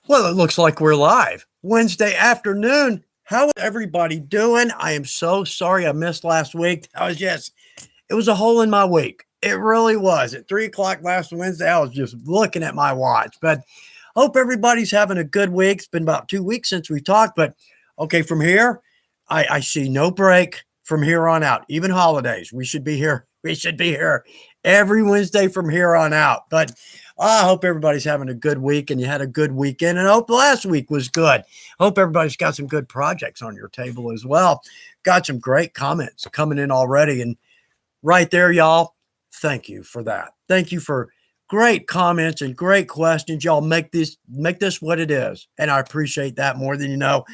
Well, it looks like we're live. Wednesday afternoon. How is everybody doing? I am so sorry I missed last week. It was a hole in my week. It really was. At 3 o'clock last Wednesday, I was just looking at my watch. But hope everybody's having a good week. It's been about 2 weeks since we talked. But okay, from here, I see no break from here on out. Even holidays, we should be here. We should be here every Wednesday from here on out. But I hope everybody's having a good week and you had a good weekend. And I hope last week was good. Hope everybody's got some good projects on your table as well. Got some great comments coming in already. And right there, y'all, thank you for that. Thank you for great comments and great questions. Y'all make this what it is. And I appreciate that more than you know.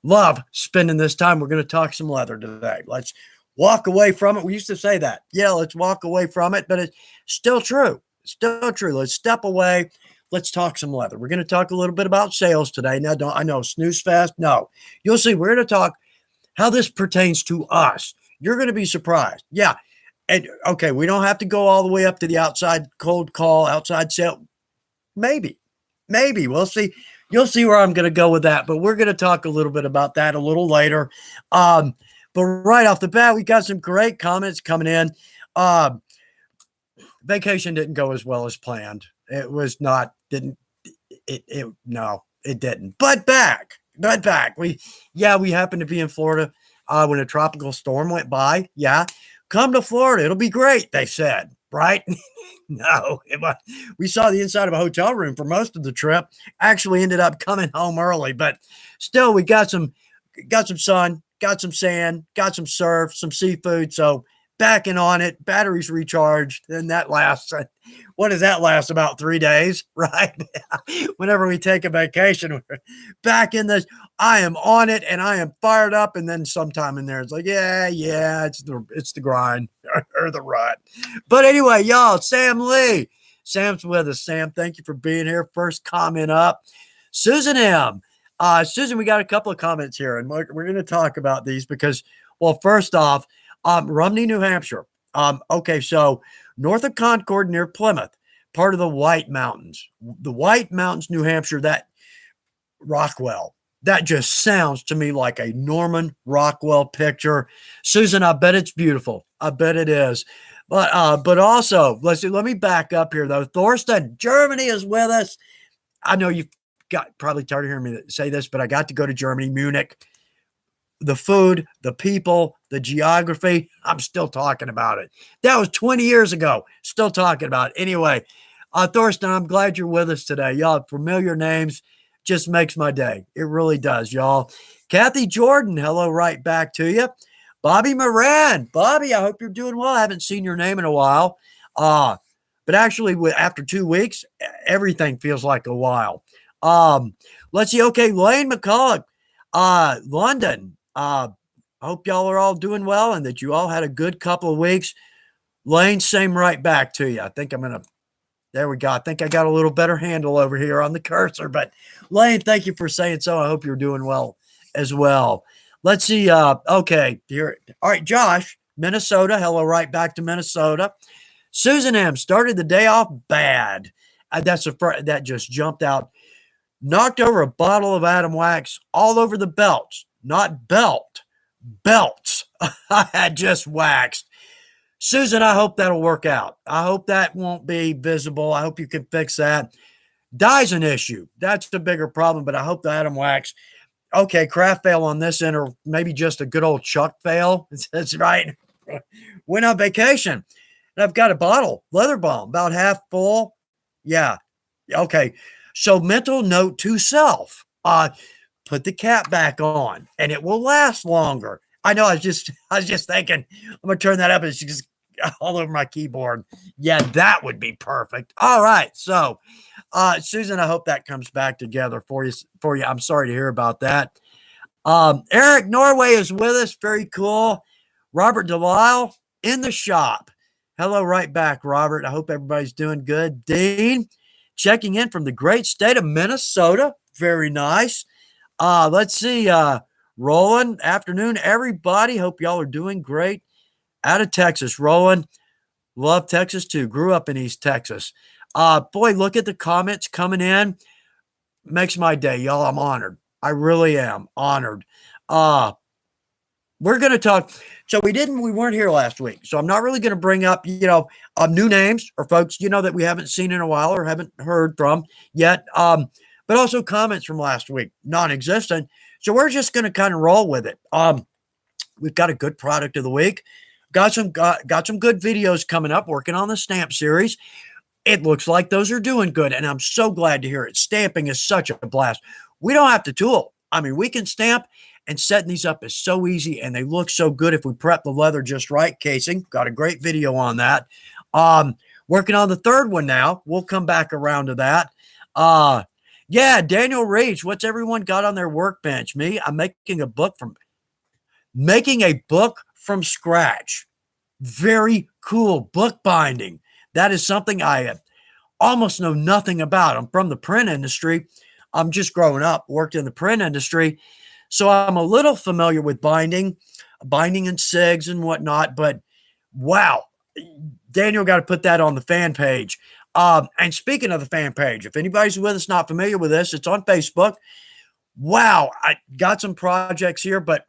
Love spending this time. We're going to talk some leather today. Let's walk away from it. We used to say that. Yeah, let's walk away from it, but it's still true. Still true. Let's step away. Let's talk some leather. We're going to talk a little bit about sales today. Now, I know snooze fest. No, you'll see. We're going to talk how this pertains to us. You're going to be surprised. Yeah. And okay, we don't have to go all the way up to the outside cold call, outside sale. Maybe we'll see. You'll see where I'm going to go with that, but we're going to talk a little bit about that a little later. But right off the bat, we got some great comments coming in. Vacation didn't go as well as planned. It was not, didn't, no, it didn't. But back. We happened to be in Florida when a tropical storm went by. Yeah. Come to Florida. It'll be great, they said, right? No, we saw the inside of a hotel room for most of the trip. Actually ended up coming home early, but still we got some sun, got some sand, got some surf, some seafood. So backing on it, batteries recharged, and that lasts. What does that last? About 3 days, right? Whenever we take a vacation, we're back in this. I am on it, and I am fired up. And then sometime in there, it's like, yeah, it's the grind or the rut. But anyway, y'all, Sam Lee, Sam's with us. Sam, thank you for being here. First comment up, Susan M. Susan, we got a couple of comments here, and we're going to talk about these because, well, first off, Rumney, New Hampshire. Okay, so north of Concord near Plymouth, part of the White Mountains. The White Mountains, New Hampshire, that Rockwell. That just sounds to me like a Norman Rockwell picture. Susan, I bet it's beautiful. I bet it is. But also, let me back up here though. Thorsten, Germany is with us. I know you've probably tired of hearing me say this, but I got to go to Germany, Munich. The food, the people, the geography, I'm still talking about it. That was 20 years ago. Still talking about it. Anyway, Thorsten, I'm glad you're with us today. Y'all, familiar names just makes my day. It really does, y'all. Kathy Jordan, hello right back to you. Bobby Moran. Bobby, I hope you're doing well. I haven't seen your name in a while. But actually, after 2 weeks, everything feels like a while. Let's see. Okay, Lane McCulloch, London. I hope y'all are all doing well and that you all had a good couple of weeks. Lane, same right back to you. I think there we go. I think I got a little better handle over here on the cursor, but Lane, thank you for saying so. I hope you're doing well as well. Let's see. Okay, here. All right, Josh, Minnesota. Hello, right back to Minnesota. Susan M. started the day off bad. That just jumped out. Knocked over a bottle of Adam Wax all over the belts. Not belts. I had just waxed. Susan, I hope that'll work out. I hope that won't be visible. I hope you can fix that. Dye's an issue. That's the bigger problem, but I hope the Adam Wax. Okay, craft fail on this end, or maybe just a good old Chuck fail. That's right. Went on vacation, and I've got a bottle, leather bomb, about half full. Yeah. Okay. So mental note to self. Put the cap back on and it will last longer. I know I was just thinking, I'm going to turn that up and it's just all over my keyboard. Yeah, that would be perfect. All right. So, Susan, I hope that comes back together for you. I'm sorry to hear about that. Eric Norway is with us. Very cool. Robert Delisle in the shop. Hello, right back, Robert. I hope everybody's doing good. Dean, checking in from the great state of Minnesota. Very nice. Let's see. Roland, afternoon, everybody. Hope y'all are doing great. Out of Texas, Roland. Love Texas too. Grew up in East Texas. Boy, look at the comments coming in. Makes my day, y'all. I'm honored. I really am honored. Uh, we're going to talk. So we weren't here last week. So I'm not really going to bring up, new names or folks, that we haven't seen in a while or haven't heard from yet. But also comments from last week, non-existent. So we're just going to kind of roll with it. We've got a good product of the week. Got some good videos coming up, working on the stamp series. It looks like those are doing good, and I'm so glad to hear it. Stamping is such a blast. We don't have to tool. I mean, we can stamp, and setting these up is so easy, and they look so good if we prep the leather just right. Casing, got a great video on that. Working on the third one now. We'll come back around to that. Yeah, Daniel Reach, what's everyone got on their workbench? Me, I'm making a book from scratch. Very cool book binding. That is something I almost know nothing about. I'm from the print industry. I'm just growing up, worked in the print industry. So I'm a little familiar with binding and SIGs and whatnot. But wow, Daniel got to put that on the fan page. And speaking of the fan page, if anybody's with us not familiar with this, it's on Facebook. Wow, I got some projects here, but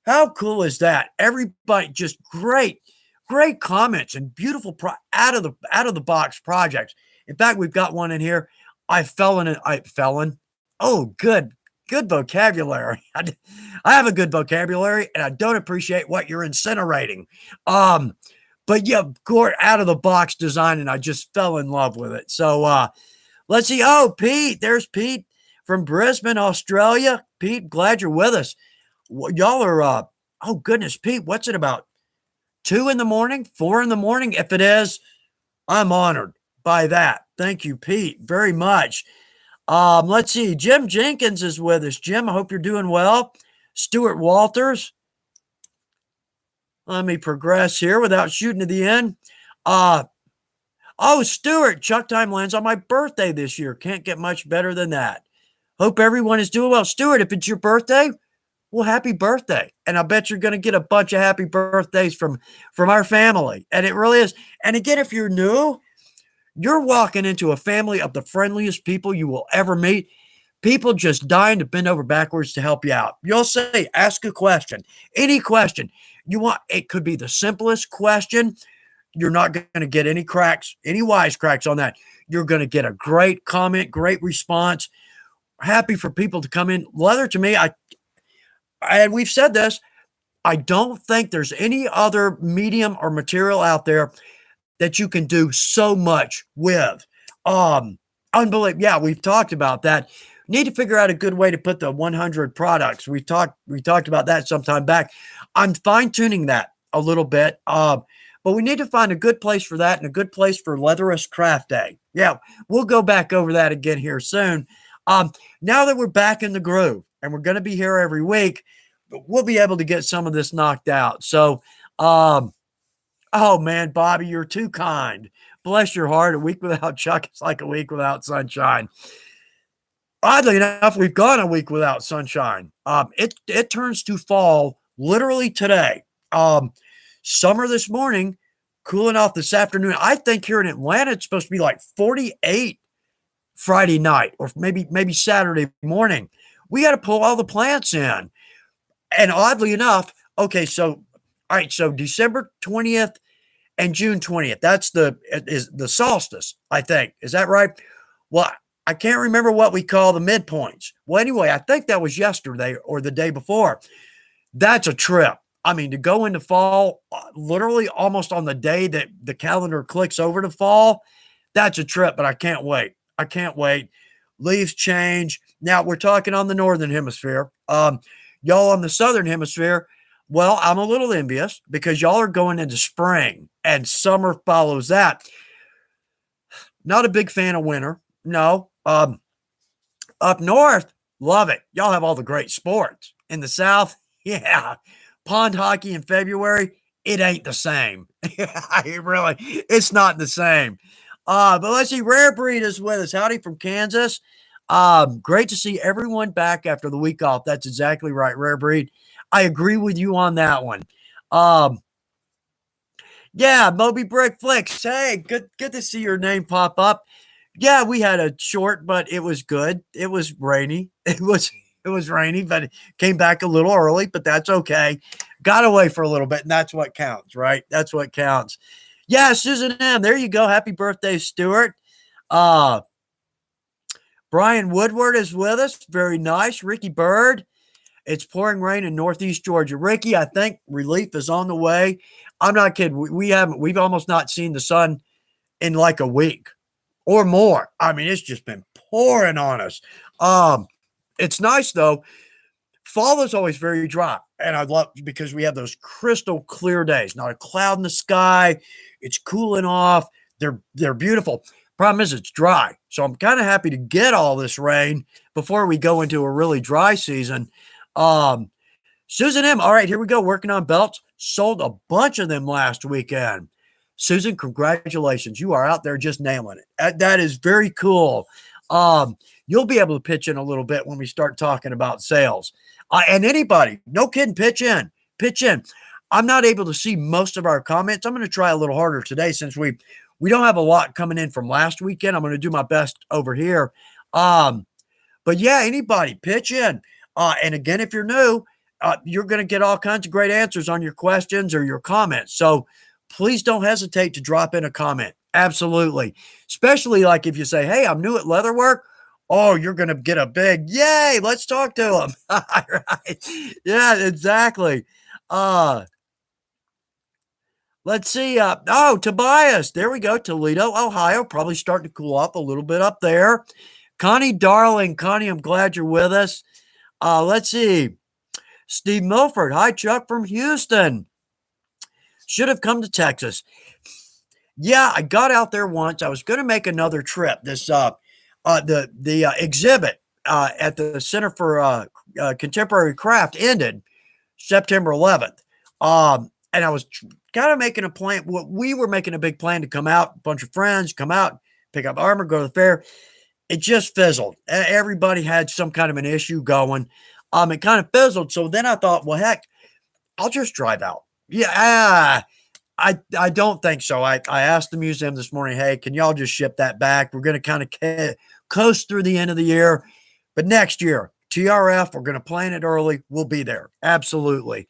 how cool is that? Everybody just great comments and beautiful out of the box projects. In fact, we've got one in here. Oh, good vocabulary. I have a good vocabulary, and I don't appreciate what you're incinerating. But yeah, out of the box design, and I just fell in love with it. So let's see. Oh, Pete, there's Pete from Brisbane, Australia. Pete, glad you're with us. Y'all are, oh goodness, Pete, what's it about? 2 in the morning, 4 in the morning? If it is, I'm honored by that. Thank you, Pete, very much. Let's see. Jim Jenkins is with us. Jim, I hope you're doing well. Stuart Walters. Let me progress here without shooting to the end. Stuart, Chuck Time lands on my birthday this year. Can't get much better than that. Hope everyone is doing well. Stuart, if it's your birthday, well, happy birthday. And I bet you're going to get a bunch of happy birthdays from our family. And it really is. And again, if you're new, you're walking into a family of the friendliest people you will ever meet. People just dying to bend over backwards to help you out. You'll say, ask a question, any question you want. It could be the simplest question. You're not going to get any wisecracks on that. You're going to get a great comment, great response. Happy for people to come in. Leather to me, and we've said this, I don't think there's any other medium or material out there that you can do so much with. Unbelievable. Yeah, we've talked about that. Need to figure out a good way to put the 100 products. We talked about that some time back. I'm fine-tuning that a little bit. But we need to find a good place for that and a good place for Leatherist Craft Day. Yeah, we'll go back over that again here soon. Now that we're back in the groove and we're going to be here every week, we'll be able to get some of this knocked out. So, oh man, Bobby, you're too kind. Bless your heart. A week without Chuck is like a week without sunshine. Oddly enough, we've gone a week without sunshine. It turns to fall literally today. Summer this morning, cooling off this afternoon. I think here in Atlanta, it's supposed to be like 48 Friday night or maybe Saturday morning. We got to pull all the plants in. And oddly enough, okay, so all right, so December 20th and June 20th, that's the solstice, I think. Is that right? Well, I can't remember what we call the midpoints. Well, anyway, I think that was yesterday or the day before. That's a trip. I mean, to go into fall, literally almost on the day that the calendar clicks over to fall, that's a trip, but I can't wait. I can't wait. Leaves change. Now, we're talking on the northern hemisphere. Y'all on the southern hemisphere, well, I'm a little envious because y'all are going into spring and summer follows that. Not a big fan of winter. No. Up north, love it. Y'all have all the great sports. In the south, yeah. Pond hockey in February, it ain't the same. It's not the same. But let's see, Rare Breed is with us. Howdy from Kansas. Great to see everyone back after the week off. That's exactly right, Rare Breed. I agree with you on that one. Yeah, Moby Brick Flicks. Hey, good to see your name pop up. Yeah, we had a short, but it was good. It was rainy. It was rainy, but it came back a little early, but that's okay. Got away for a little bit, and that's what counts, right? That's what counts. Yeah, Susan M. There you go. Happy birthday, Stuart. Uh, Brian Woodward is with us. Very nice. Ricky Bird. It's pouring rain in Northeast Georgia. Ricky, I think relief is on the way. I'm not kidding. We've almost not seen the sun in like a week or more. I mean, it's just been pouring on us. Um, it's nice though. Fall is always very dry, and I love because we have those crystal clear days. Not a cloud in the sky. It's cooling off. They're beautiful. Problem is, it's dry. So I'm kind of happy to get all this rain before we go into a really dry season. Um, Susan M. All right, here we go. Working on belts. Sold a bunch of them last weekend. Susan, congratulations. You are out there just nailing it. That is very cool. You'll be able to pitch in a little bit when we start talking about sales. And anybody, no kidding, pitch in. Pitch in. I'm not able to see most of our comments. I'm going to try a little harder today since we don't have a lot coming in from last weekend. I'm going to do my best over here. But yeah, anybody, pitch in. And again, if you're new, you're going to get all kinds of great answers on your questions or your comments. So please don't hesitate to drop in a comment. Absolutely. Especially like if you say, hey, I'm new at leatherwork. Oh, you're going to get a big, yay, let's talk to them. Right. Yeah, exactly. Let's see. Tobias. There we go. Toledo, Ohio. Probably starting to cool off a little bit up there. Connie, darling. Connie, I'm glad you're with us. Let's see. Steve Milford. Hi, Chuck from Houston. Should have come to Texas. Yeah, I got out there once. I was going to make another trip. The exhibit at the Center for Contemporary Craft ended September 11th. And I was kind of making a plan. We were making a big plan to come out, a bunch of friends, come out, pick up armor, go to the fair. It just fizzled. Everybody had some kind of an issue going. It kind of fizzled. So then I thought, well, heck, I'll just drive out. Yeah, I don't think so. I asked the museum this morning, hey, can y'all just ship that back? We're going to kind of coast through the end of the year. But next year, TRF, we're going to plan it early. We'll be there. Absolutely.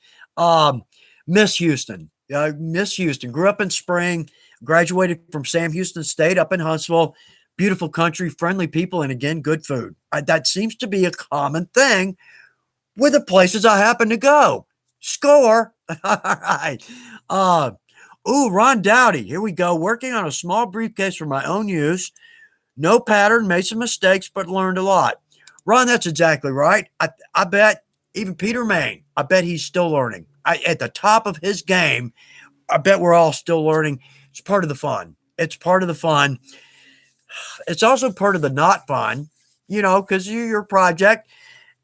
Miss Houston. Miss Houston. Grew up in Spring. Graduated from Sam Houston State up in Huntsville. Beautiful country, friendly people, and again, good food. That seems to be a common thing with the places I happen to go. Score. All right. Ron Dowdy. Here we go. Working on a small briefcase for my own use. No pattern, made some mistakes, but learned a lot. Ron, that's exactly right. I bet even Peter Main, I bet he's still learning. At the top of his game, I bet we're all still learning. It's part of the fun. It's part of the fun. It's also part of the not fun, because your project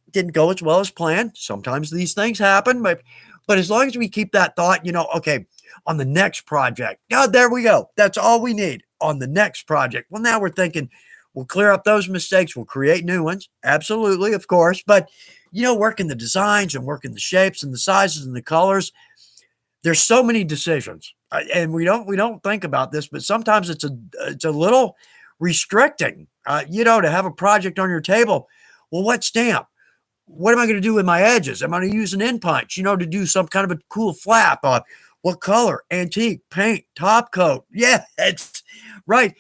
didn't go as well as planned. Sometimes these things happen, but as long as we keep that thought, okay, on the next project, there we go. That's all we need on the next project. Well, now we're thinking we'll clear up those mistakes. We'll create new ones. Absolutely, of course. But, working the designs and working the shapes and the sizes and the colors, there's so many decisions. And we don't think about this, but sometimes it's a little restricting, to have a project on your table. Well, what stamp? What am I going to do with my edges? Am I going to use an end punch, to do some kind of a cool flap? What color? Antique, paint, top coat. Yeah, it's right.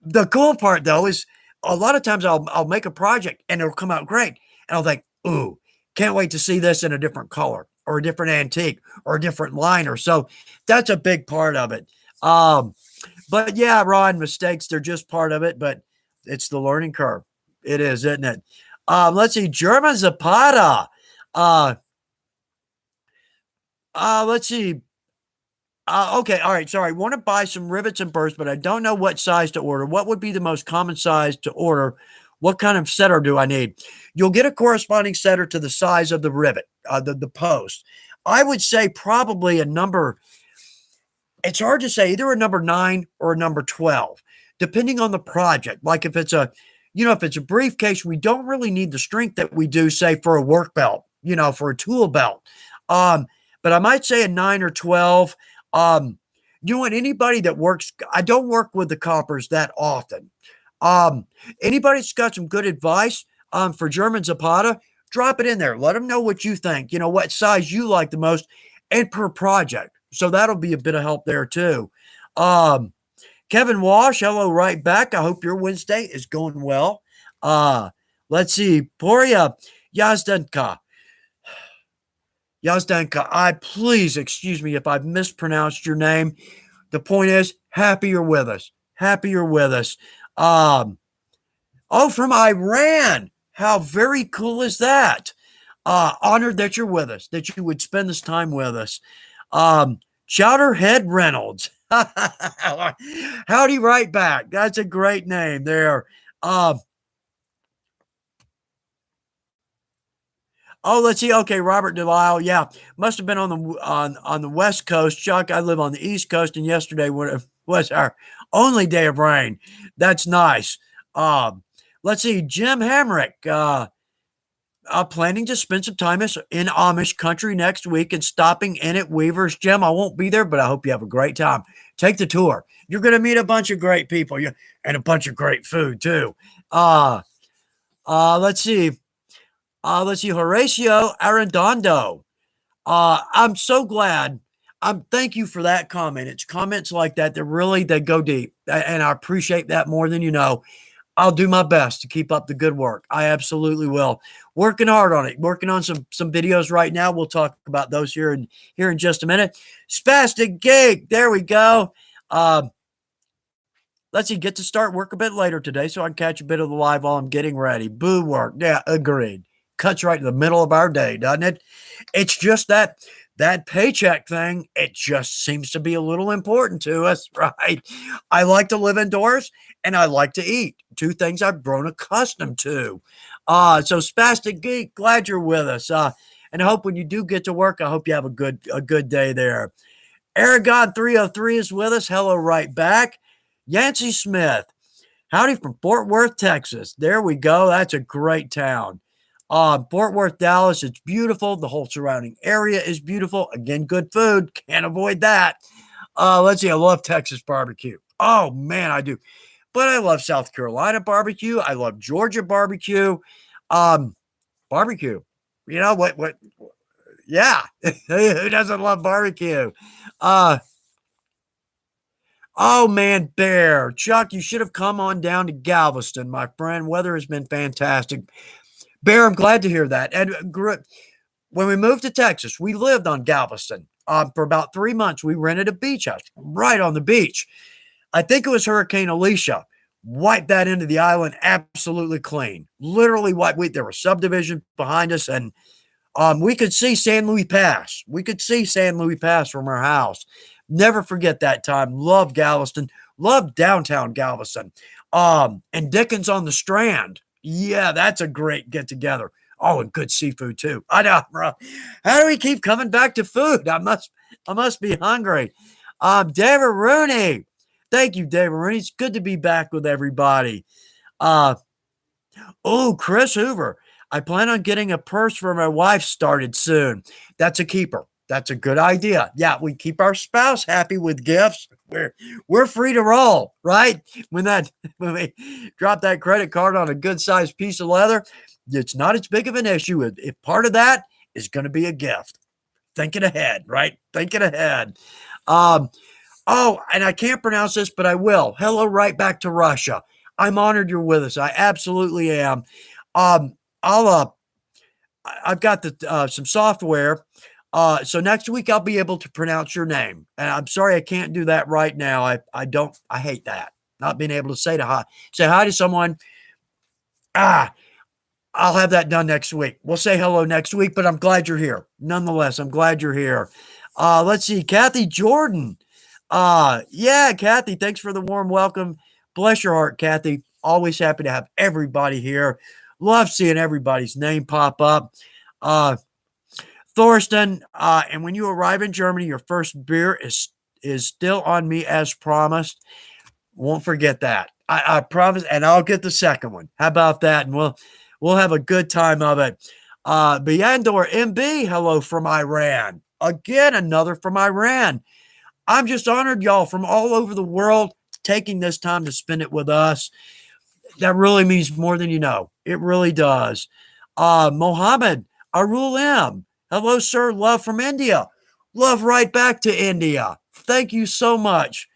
The cool part, though, is a lot of times I'll make a project and it'll come out great. And I'll think, ooh, can't wait to see this in a different color or a different antique or a different liner. So that's a big part of it. But yeah, Ron, mistakes, they're just part of it, but it's the learning curve. It is, isn't it? Let's see, German Zapata. Let's see. Okay, all right, sorry. Want to buy some rivets and burrs, but I don't know what size to order. What would be the most common size to order? What kind of setter do I need? You'll get a corresponding setter to the size of the rivet, the post. I would say probably a number. It's hard to say, either a number 9 or a number 12, depending on the project. Like if it's a briefcase, we don't really need the strength that we do, say, for a work belt, for a tool belt. But I might say a 9 or 12. Anybody that works, I don't work with the coppers that often. Um, Anybody that's got some good advice for German Zapata, drop it in there. Let them know what you think. You know what size you like the most, and per project. So that'll be a bit of help there too. Um, Kevin Walsh, hello, right back. I hope your Wednesday is going well. Uh, let's see, Poria Yazdenka. Yazdenka, I please excuse me if I've mispronounced your name. The point is, happy you're with us. Happy you're with us. Um, oh, from Iran. How very cool is that? Honored that you're with us, that you would spend this time with us. Chowderhead Reynolds. Howdy right back. That's a great name there. Um, Oh, let's see. Okay, Robert Delisle. Yeah, must have been on the West Coast. Chuck, I live on the East Coast, and yesterday was our only day of rain. That's nice. Um, let's see. Jim Hamrick. Planning to spend some time in Amish country next week and stopping in at Weaver's. Jim, I won't be there, but I hope you have a great time. Take the tour. You're going to meet a bunch of great people and a bunch of great food too. Uh, let's see. Horatio Arredondo. I'm so glad. Thank you for that comment. It's comments like that that really they go deep, and I appreciate that more than you know. I'll do my best to keep up the good work. I absolutely will. Working hard on it. Working on some videos right now. We'll talk about those here in just a minute. Spastic Gig. There we go. Let's see. Get to start work a bit later today, so I can catch a bit of the live while I'm getting ready. Boo work. Yeah, agreed. Cuts right in the middle of our day, doesn't it? It's just that paycheck thing, it just seems to be a little important to us, right? I like to live indoors and I like to eat. Two things I've grown accustomed to. So Spastic Geek, glad you're with us. And I hope when you do get to work, I hope you have a good day there. Aragon 303 is with us. Hello, right back. Yancey Smith. Howdy from Fort Worth, Texas. There we go. That's a great town. Fort Worth, Dallas, it's beautiful. The whole surrounding area is beautiful. Again, good food. Can't avoid that. Let's see. I love Texas barbecue. Oh, man, I do. But I love South Carolina barbecue. I love Georgia barbecue. Barbecue. You know what? Yeah. Who doesn't love barbecue? Oh, man, Bear. Chuck, you should have come on down to Galveston, my friend. Weather has been fantastic. Bear, I'm glad to hear that. And when we moved to Texas, we lived on Galveston. For about 3 months, we rented a beach house right on the beach. I think it was Hurricane Alicia. Wiped that into the island absolutely clean. Literally wiped. There were subdivisions behind us, and we could see San Luis Pass. We could see San Luis Pass from our house. Never forget that time. Love Galveston. Love downtown Galveston. And Dickens on the Strand. Yeah, that's a great get together. Oh, and good seafood too. I know, bro. How do we keep coming back to food? I must be hungry. David Rooney. Thank you, David Rooney. It's good to be back with everybody. Uh, Chris Hoover. I plan on getting a purse for my wife started soon. That's a keeper. That's a good idea. Yeah, we keep our spouse happy with gifts. We're free to roll, right? When we drop that credit card on a good sized piece of leather, it's not as big of an issue if part of that is going to be a gift. Thinking ahead, right? Thinking ahead. Um, and I can't pronounce this, but I will. Hello, right back to Russia. I'm honored you're with us. I absolutely am. Um, I've got some software. So next week I'll be able to pronounce your name. And I'm sorry I can't do that right now. I hate that. Not being able to say hi to someone. I'll have that done next week. We'll say hello next week, but I'm glad you're here. Nonetheless, I'm glad you're here. Let's see, Kathy Jordan. Yeah, Kathy, thanks for the warm welcome. Bless your heart, Kathy. Always happy to have everybody here. Love seeing everybody's name pop up. Thorsten, and when you arrive in Germany, your first beer is still on me as promised. Won't forget that. I promise, and I'll get the second one. How about that? And we'll have a good time of it. Beandor MB, hello from Iran. Again, another from Iran. I'm just honored, y'all, from all over the world taking this time to spend it with us. That really means more than you know. It really does. Mohammed Arul M. Hello, sir. Love from India. Love right back to India. Thank you so much.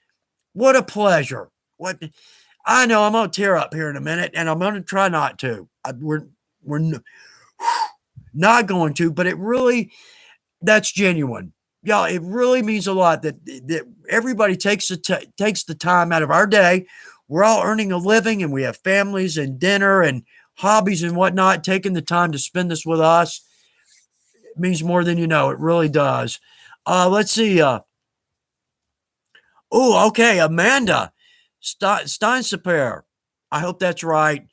What a pleasure. What I know I'm gonna tear up here in a minute, and I'm gonna try not to. We're not going to, but it really that's genuine. Yeah, it really means a lot that everybody takes the time out of our day. We're all earning a living, and we have families and dinner and hobbies and whatnot. Taking the time to spend this with us means more than you know. It really does. Let's see. Oh, okay, Amanda Steinsaper. I hope that's right.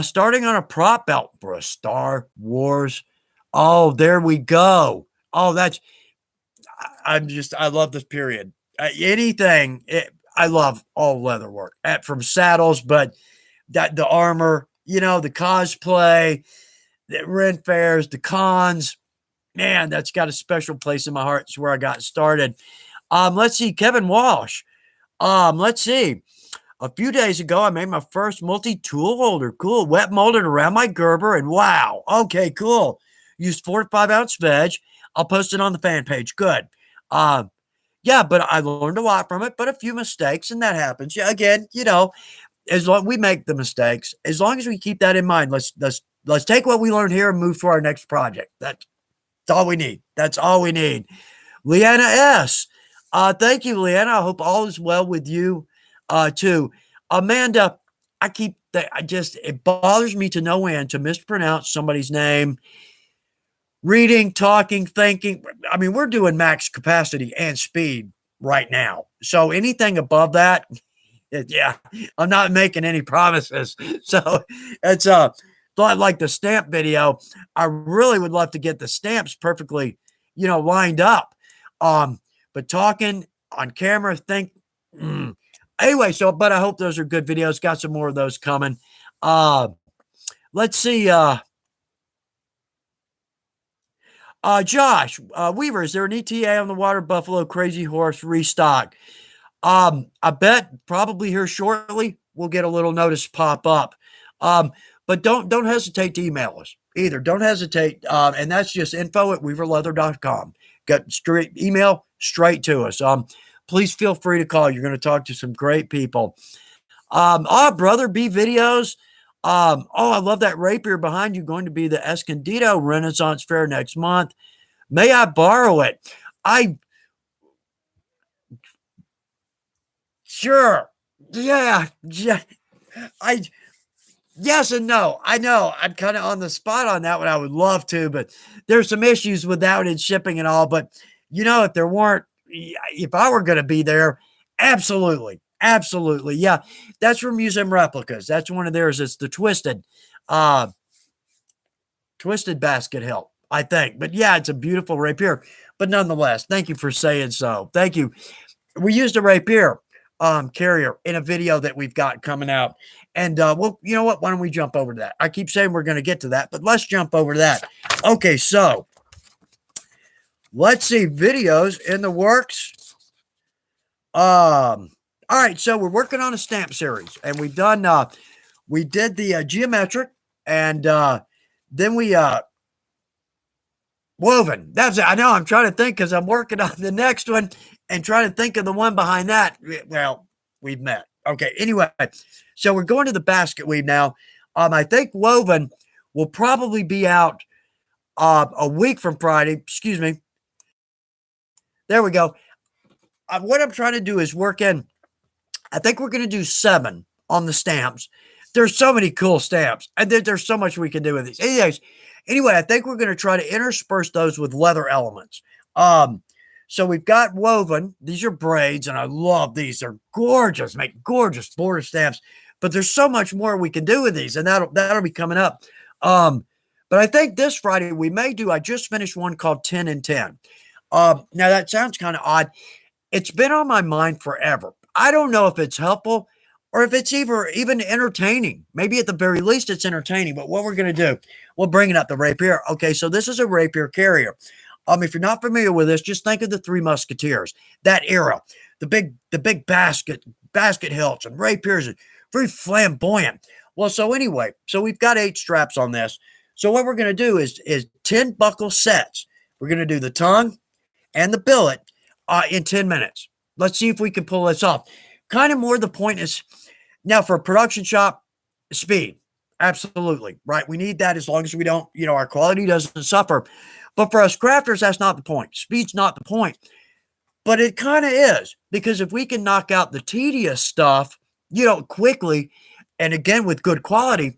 Starting on a prop belt for a Star Wars. Oh, there we go. Oh, that's I love this period. Anything, I love all leather work from saddles, but that the armor, the cosplay, the rent fairs, the cons, man, that's got a special place in my heart. It's where I got started. Let's see, Kevin Walsh. Let's see. A few days ago, I made my first multi-tool holder. Cool. Wet molded around my Gerber, and wow. Okay, cool. Used 4 to 5 ounce veg. I'll post it on the fan page. Good. Yeah, but I learned a lot from it, but a few mistakes, and that happens. Yeah, again, as long we make the mistakes, as long as we keep that in mind, let's take what we learned here and move to our next project. That's all we need. That's all we need. Leanna S. Thank you, Leanna. I hope all is well with you, too. Amanda, it bothers me to no end to mispronounce somebody's name. Reading, talking, thinking. I mean, we're doing max capacity and speed right now. So anything above that, yeah, I'm not making any promises. So it's like the stamp video. I really would love to get the stamps perfectly, lined up. But talking on camera, anyway, but I hope those are good videos. Got some more of those coming. Let's see. Josh Weaver, is there an ETA on the Water Buffalo Crazy Horse restock? I bet probably here shortly we'll get a little notice pop up. But don't hesitate to email us either. Don't hesitate. And that's just info@weaverleather.com. Got straight email straight to us. Please feel free to call. You're going to talk to some great people. Brother B videos. I love that rapier behind you. Going to be the Escondido Renaissance Fair next month. May I borrow it? Sure. Yeah. Yes and no. I know I'm kind of on the spot on that one. I would love to, but there's some issues with that and shipping and all. But if I were going to be there, absolutely. Absolutely. Yeah. That's from Museum Replicas. That's one of theirs. It's the twisted basket hilt, I think. But yeah, it's a beautiful rapier. But nonetheless, thank you for saying so. Thank you. We used a rapier carrier in a video that we've got coming out. And well, you know what? Why don't we jump over to that? I keep saying we're going to get to that, but let's jump over to that. Okay, so let's see, videos in the works. All right, so we're working on a stamp series, and we did the geometric, and then we woven. That's it. I know. I'm trying to think because I'm working on the next one and trying to think of the one behind that. Well, we've met. Okay. Anyway, so we're going to the basket weave now. I think woven will probably be out a week from Friday. Excuse me. There we go. What I'm trying to do is work in. I think we're going to do 7 on the stamps. There's so many cool stamps, and there's so much we can do with these. Anyway, I think we're going to try to intersperse those with leather elements. So we've got woven. These are braids, and I love these. They're gorgeous, make gorgeous border stamps. But there's so much more we can do with these, and that'll be coming up. But I think this Friday we may do. I just finished one called 10 and 10. Now that sounds kind of odd. It's been on my mind forever. I don't know if it's helpful or if it's even entertaining. Maybe at the very least it's entertaining. But what we're going to do, we'll bring it up the rapier. Okay, so this is a rapier carrier. If you're not familiar with this, just think of the Three Musketeers, that era, the big basket hilts and rapiers, and very flamboyant. Well, so anyway, so we've got 8 straps on this. So what we're going to do is 10 buckle sets. We're going to do the tongue and the billet in 10 minutes. Let's see if we can pull this off. Kind of more the point is now for a production shop, speed. Absolutely. Right. We need that as long as we don't, our quality doesn't suffer. But for us crafters, that's not the point. Speed's not the point. But it kind of is, because if we can knock out the tedious stuff, quickly, and again with good quality,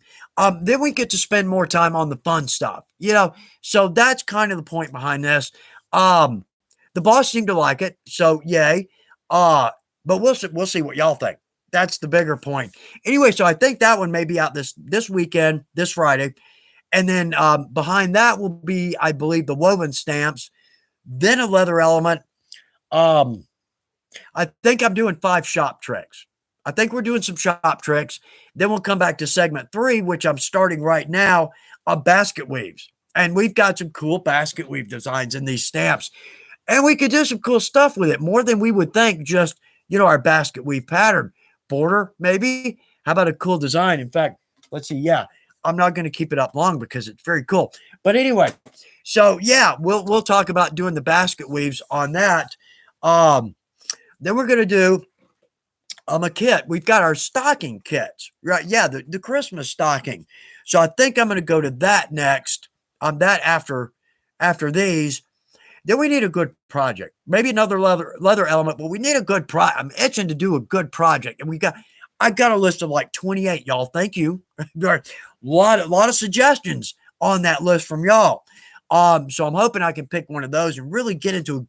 then we get to spend more time on the fun stuff. So that's kind of the point behind this. The boss seemed to like it, so yay. But we'll see what y'all think. That's the bigger point. Anyway, so I think that one may be out this weekend, this Friday, and then behind that will be, I believe, the woven stamps, then a leather element. I think I'm doing 5 shop tricks. I think we're doing some shop tricks. Then we'll come back to segment 3, which I'm starting right now, of basket weaves. And we've got some cool basket weave designs in these stamps. And we could do some cool stuff with it, more than we would think, just, our basket weave pattern. Border, maybe? How about a cool design? In fact, let's see. Yeah, I'm not going to keep it up long because it's very cool. But anyway, so yeah, we'll talk about doing the basket weaves on that. Then we're going to do a kit. We've got our stocking kits, right? Yeah, the Christmas stocking. So I think I'm going to go to that next. That after these. Then we need a good project. Maybe another leather element, but we need a good I'm itching to do a good project. And I got a list of like 28, y'all. Thank you. A lot of suggestions on that list from y'all. So I'm hoping I can pick one of those and really get into a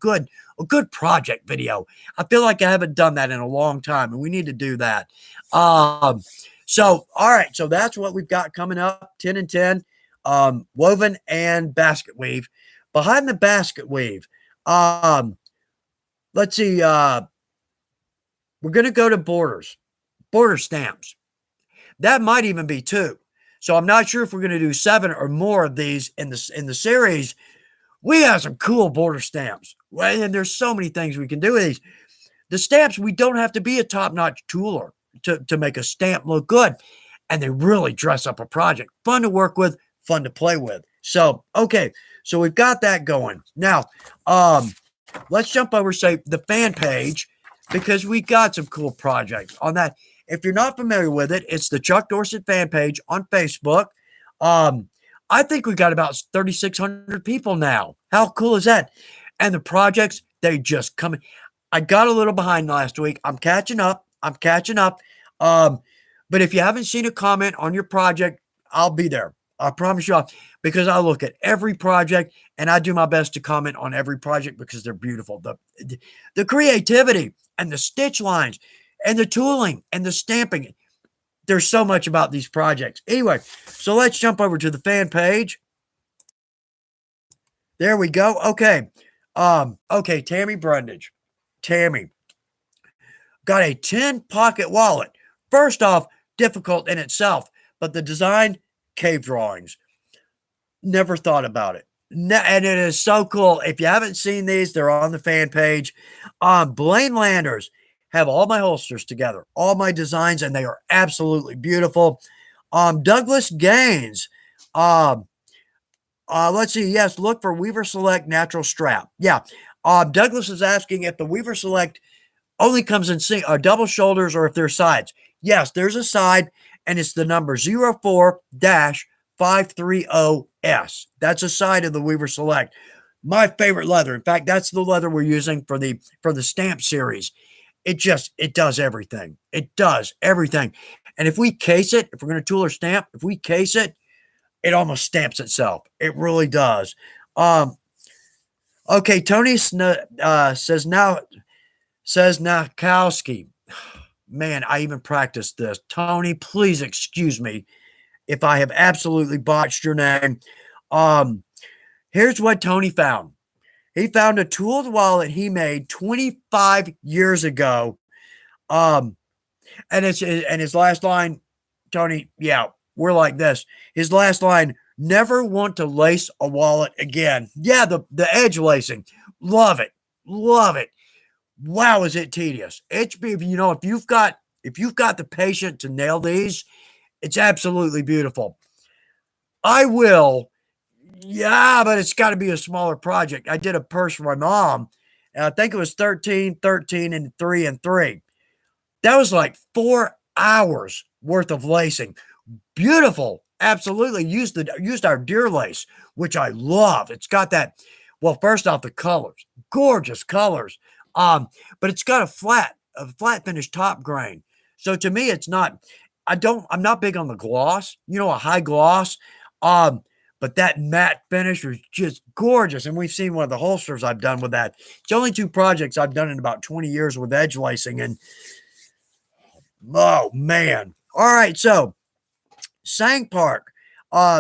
good project video. I feel like I haven't done that in a long time, and we need to do that. So, all right. So that's what we've got coming up, 10 and 10, woven and basket weave. Behind the basket weave, let's see, we're going to go to border stamps. That might even be 2. So I'm not sure if we're going to do 7 or more of these in the series. We have some cool border stamps. And there's so many things we can do with these. The stamps, we don't have to be a top-notch tooler to make a stamp look good. And they really dress up a project. Fun to work with, fun to play with. So, okay. So we've got that going. Now, let's jump over, say, the fan page, because we got some cool projects on that. If you're not familiar with it, it's the Chuck Dorsett fan page on Facebook. I think we got about 3,600 people now. How cool is that? And the projects, they just come in. I got a little behind last week. I'm catching up. But if you haven't seen a comment on your project, I'll be there. I promise you, because I look at every project and I do my best to comment on every project because they're beautiful. The creativity and the stitch lines and the tooling and the stamping. There's so much about these projects. Anyway, so let's jump over to the fan page. There we go. Okay. Okay, Tammy Brundage. Tammy got a 10 pocket wallet. First off, difficult in itself, but the design, cave drawings. Never thought about it. And it is so cool. If you haven't seen these, they're on the fan page. Blaine Landers have all my holsters together, all my designs, and they are absolutely beautiful. Douglas Gaines. Let's see. Yes, look for Weaver Select Natural Strap. Yeah. Douglas is asking if the Weaver Select only comes in double shoulders or if there's sides. Yes, there's a side, and it's the number 04-530S. That's a side of the Weaver Select. My favorite leather. In fact, that's the leather we're using for the stamp series. It does everything. It does everything. And if we case it, if we're going to tool or stamp, if we case it, it almost stamps itself. It really does. Okay, Tony says Nakowski. Man, I even practiced this. Tony, please excuse me if I have absolutely botched your name. Here's what Tony found. He found a tooled wallet he made 25 years ago. And his last line, Tony, yeah, we're like this. His last line, never want to lace a wallet again. Yeah, the edge lacing. Love it. Love it. Wow, is it tedious. If you've got the patience to nail these, It's absolutely beautiful. I will. Yeah, but it's got to be a smaller project. I did a purse for my mom, and I think it was 13, 13, and 3 and 3. That was like 4 hours worth of lacing. Beautiful. Absolutely. Used our deer lace, which I love. It's got that, well, first off, the colors, gorgeous colors. But it's got a flat finish top grain. So to me, it's not, I'm not big on the gloss, a high gloss. Um, but that matte finish was just gorgeous. And we've seen one of the holsters I've done with that. It's only 2 projects I've done in about 20 years with edge lacing. And oh man. All right. So Sang Park.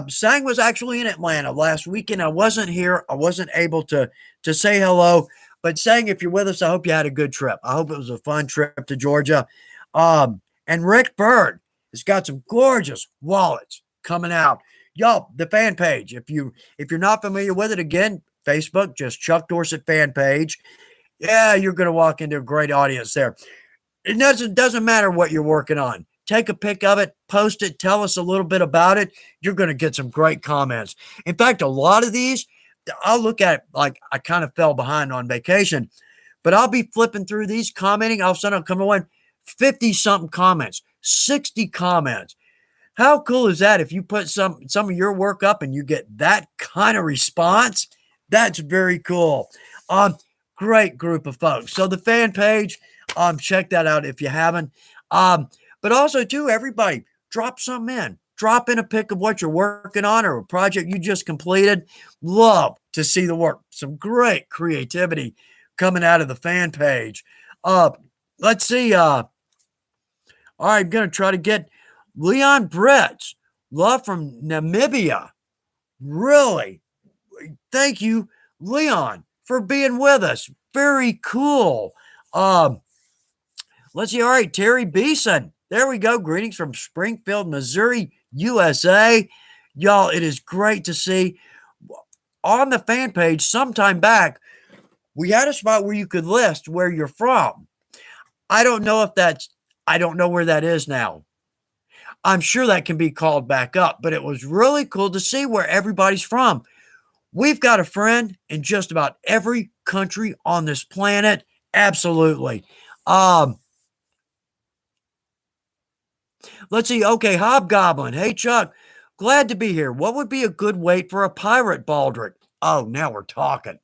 Sang was actually in Atlanta last weekend. I wasn't here. I wasn't able to say hello. But Sang, if you're with us, I hope you had a good trip. I hope it was a fun trip to Georgia. And Rick Bird has got some gorgeous wallets coming out. Y'all, the fan page. If you're not familiar with it, again, Facebook, just Chuck Dorsett fan page. Yeah, you're going to walk into a great audience there. It doesn't matter what you're working on. Take a pic of it, post it, tell us a little bit about it. You're going to get some great comments. In fact, a lot of these, I'll look at like I kind of fell behind on vacation, but I'll be flipping through these, commenting. All of a sudden, I'll come away 50 something comments, 60 comments. How cool is that? If you put some of your work up and you get that kind of response, that's very cool. Great group of folks. So the fan page, check that out if you haven't. But also too, everybody drop something in. Drop in a pic of what you're working on or a project you just completed. Love to see the work. Some great creativity coming out of the fan page. Let's see. All right, I'm going to try to get Leon Bretts. Love from Namibia. Really? Thank you, Leon, for being with us. Very cool. Let's see. All right, Terry Beeson. There we go. Greetings from Springfield, Missouri, USA. Y'all, it is great to see. On the fan page, sometime back, we had a spot where you could list where you're from. I don't know where that is now. I'm sure that can be called back up, but it was really cool to see where everybody's from. We've got a friend in just about every country on this planet. Absolutely. Let's see. Okay, Hobgoblin. Hey, Chuck. Glad to be here. What would be a good weight for a pirate baldric? Oh, now we're talking.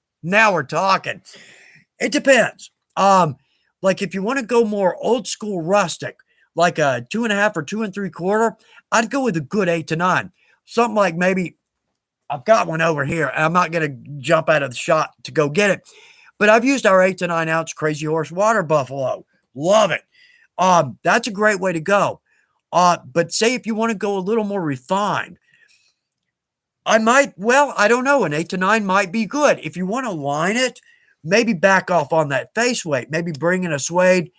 It depends. Like if you want to go more old school rustic, like a 2.5 or 2 3/4, I'd go with a good 8 to 9. Something like maybe I've got one over here. I'm not going to jump out of the shot to go get it, but I've used our 8 to 9 ounce Crazy Horse Water Buffalo. Love it. That's a great way to go. But say if you want to go a little more refined, I don't know. An 8 to 9 might be good. If you want to line it, maybe back off on that face weight, maybe bring in a suede,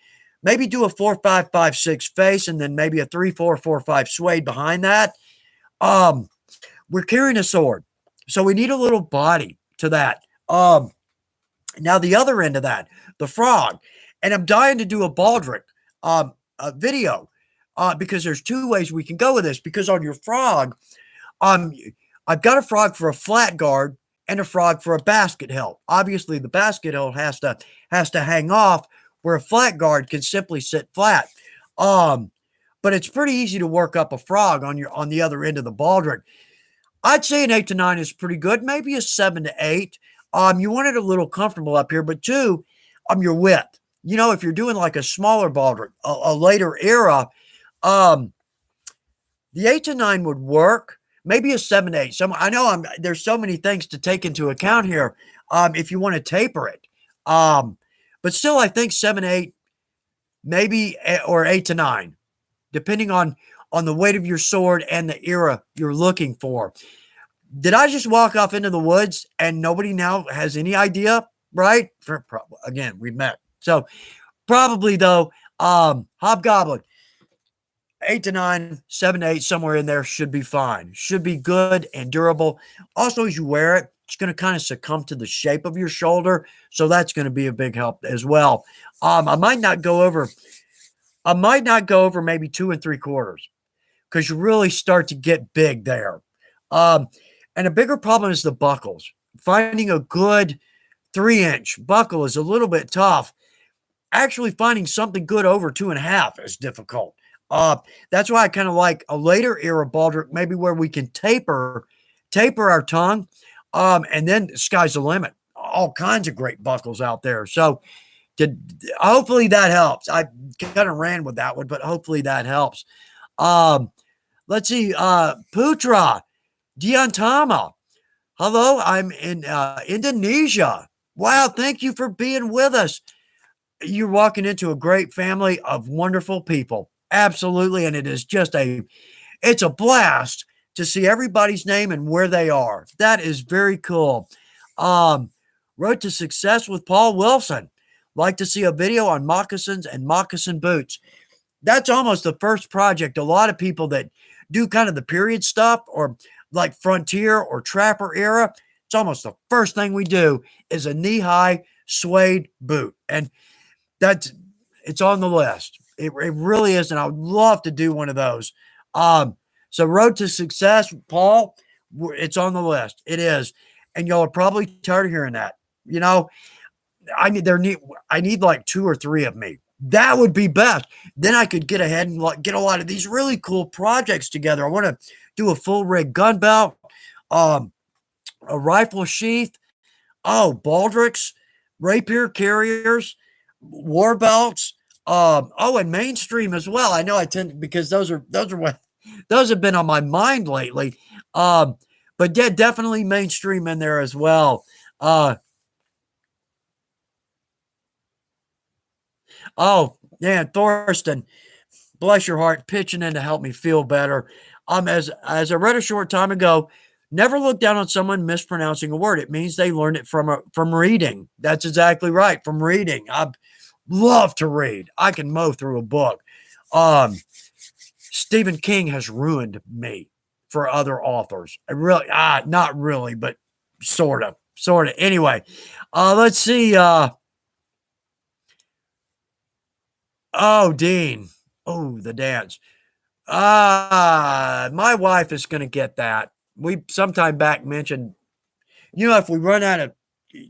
maybe do a 4-5-5-6 face, and then maybe a 3-4-4-5 suede behind that. We're carrying a sword, so we need a little body to that. Now the other end of that, the frog, and I'm dying to do a baldric a video because there's 2 ways we can go with this. Because on your frog, I've got a frog for a flat guard and a frog for a basket hilt. Obviously, the basket hilt has to hang off, where a flat guard can simply sit flat. But it's pretty easy to work up a frog on the other end of the baldric. I'd say an 8 to 9 is pretty good. Maybe a 7 to 8. You want it a little comfortable up here, but 2, your width. If you're doing like a smaller baldric, a later era, the 8 to 9 would work. Maybe a 7 to 8. I know there's so many things to take into account here. If you want to taper it, but still, I think 7 to 8, maybe, or 8 to 9, depending on the weight of your sword and the era you're looking for. Did I just walk off into the woods and nobody now has any idea? Right? Again, we met. So probably though, Hobgoblin, 8 to 9, 7 to 8, somewhere in there should be fine. Should be good and durable. Also, as you wear it, it's going to kind of succumb to the shape of your shoulder. So that's going to be a big help as well. I might not go over maybe 2 3/4. because you really start to get big there. Um, and a bigger problem is the buckles. Finding a good 3-inch buckle is a little bit tough. Actually, finding something good over 2.5 is difficult. Uh, that's why I kind of like a later era baldric, maybe where we can taper our tongue, and then the sky's the limit. All kinds of great buckles out there. So, to, hopefully that helps. I kind of ran with that one, but hopefully that helps. Um, let's see. Putra Diantama. Hello, I'm in Indonesia. Wow, thank you for being with us. You're walking into a great family of wonderful people. Absolutely. And it is just it's a blast to see everybody's name and where they are. That is very cool. Um, Road to Success with Paul Wilson. Like to see a video on moccasins and moccasin boots. That's almost the first project. A lot of people that do kind of the period stuff or like frontier or trapper era, it's almost the first thing we do is a knee-high suede boot. And that's it's on the list. It really is, and I would love to do one of those. So Road to Success, Paul, it's on the list. It is, and y'all are probably tired of hearing that. You know, I need like 2 or 3 of me. That would be best. Then I could get ahead and get a lot of these really cool projects together. I want to do a full rig gun belt, a rifle sheath, baldricks, rapier carriers, war belts, and mainstream as well. I know I tend because those have been on my mind lately. But yeah, definitely mainstream in there as well. Yeah, Thorsten, bless your heart, pitching in to help me feel better. As I read a short time ago, never look down on someone mispronouncing a word. It means they learned it from reading. That's exactly right, from reading. I love to read. I can mow through a book. Stephen King has ruined me for other authors. I really, not really, but sort of. Anyway, let's see. Dean. Oh, the dance. My wife is going to get that. We sometime back mentioned, if we run out of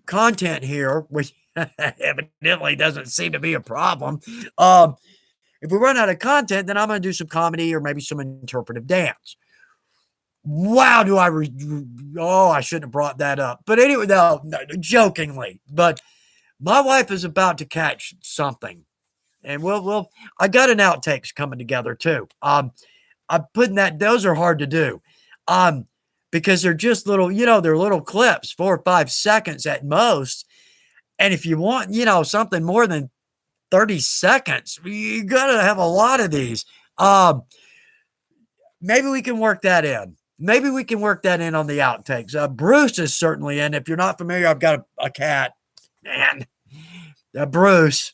content here, which evidently doesn't seem to be a problem. If we run out of content, then I'm going to do some comedy or maybe some interpretive dance. Wow, I shouldn't have brought that up. But anyway, no, jokingly. But my wife is about to catch something. And I got an outtakes coming together too. I'm putting those are hard to do. Because they're just little, they're little clips, 4 or 5 seconds at most. And if you want, something more than 30 seconds, you got to have a lot of these. Maybe we can work that in. Maybe we can work that in on the outtakes. Bruce is certainly in. If you're not familiar, I've got a cat. Man, Bruce,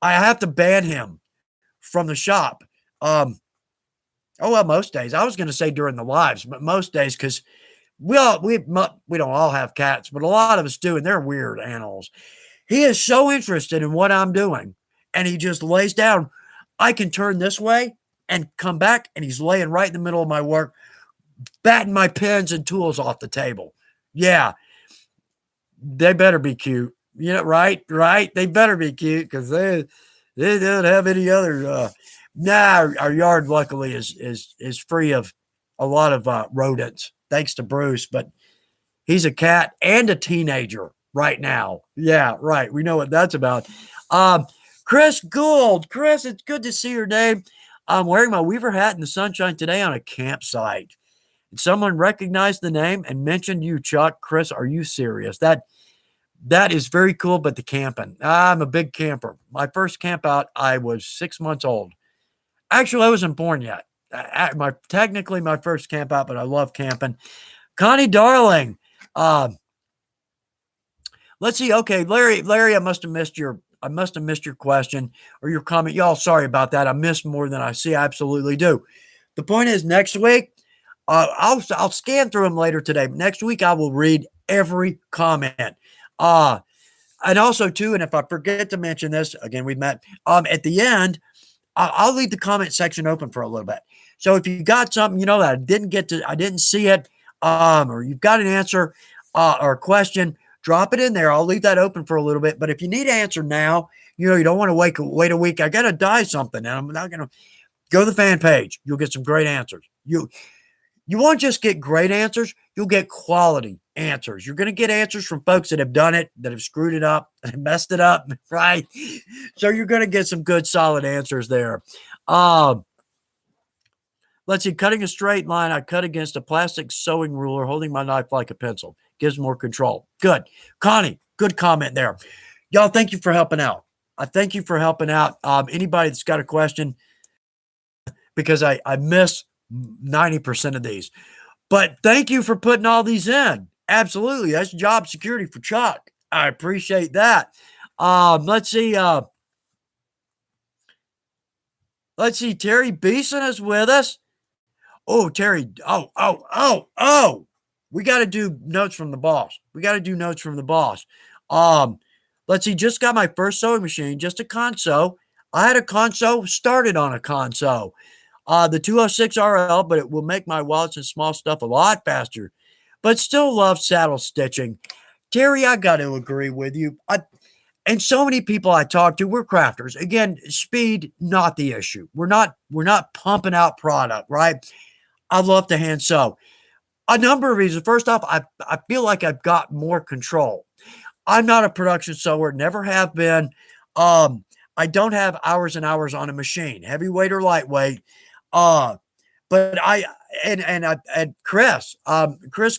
I have to ban him from the shop. Most days. I was going to say during the lives, but most days because we don't all have cats, but a lot of us do, and they're weird animals. He is so interested in what I'm doing, and he just lays down. I can turn this way and come back, and he's laying right in the middle of my work, batting my pens and tools off the table. Yeah, they better be cute. Right. They better be cute because they don't have any other. Our yard luckily is free of a lot of rodents, thanks to Bruce. But he's a cat and a teenager right now. Yeah, right. We know what that's about. Chris Gould. Chris, it's good to see your name. I'm wearing my Weaver hat in the sunshine today on a campsite. And someone recognized the name and mentioned you, Chuck. Chris, are you serious? That is very cool, but the camping. I'm a big camper. My first camp out, I was 6 months old. Actually, I wasn't born yet. Technically my first camp out, but I love camping. Connie Darling. Let's see. Okay, Larry, I must have missed your question or your comment. Y'all, sorry about that. I missed more than I see. I absolutely do. The point is, next week, I'll scan through them later today. Next week, I will read every comment. And also too, and if I forget to mention this, again, we've met, at the end, I'll leave the comment section open for a little bit. So if you got something, that I didn't see it, or you've got an answer, or a question, drop it in there. I'll leave that open for a little bit. But if you need an answer now, you don't want to wait a week. I got to dye something, and I'm not going to go to the fan page. You'll get some great answers. You won't just get great answers, you'll get quality answers. You're going to get answers from folks that have done it, that have screwed it up, and messed it up, right? So you're going to get some good, solid answers there. Let's see, cutting a straight line, I cut against a plastic sewing ruler, holding my knife like a pencil. Gives more control. Good. Connie, good comment there. Y'all, thank you for helping out. I thank you for helping out. Anybody that's got a question, because I miss 90% of these. But thank you for putting all these in. Absolutely. That's job security for Chuck. I appreciate that. Let's see. Let's see. Terry Beeson is with us. Oh, Terry. Oh. We got to do notes from the boss. Let's see. Just got my first sewing machine, just a console. I had a console, started on a console. The 206 RL, but it will make my wallets and small stuff a lot faster. But still love saddle stitching. Terry, I got to agree with you. And so many people I talk to, we're crafters. Again, speed, not the issue. We're not pumping out product, right? I love to hand sew. A number of reasons. First off, I feel like I've got more control. I'm not a production sewer, never have been. I don't have hours and hours on a machine, heavyweight or lightweight. But Chris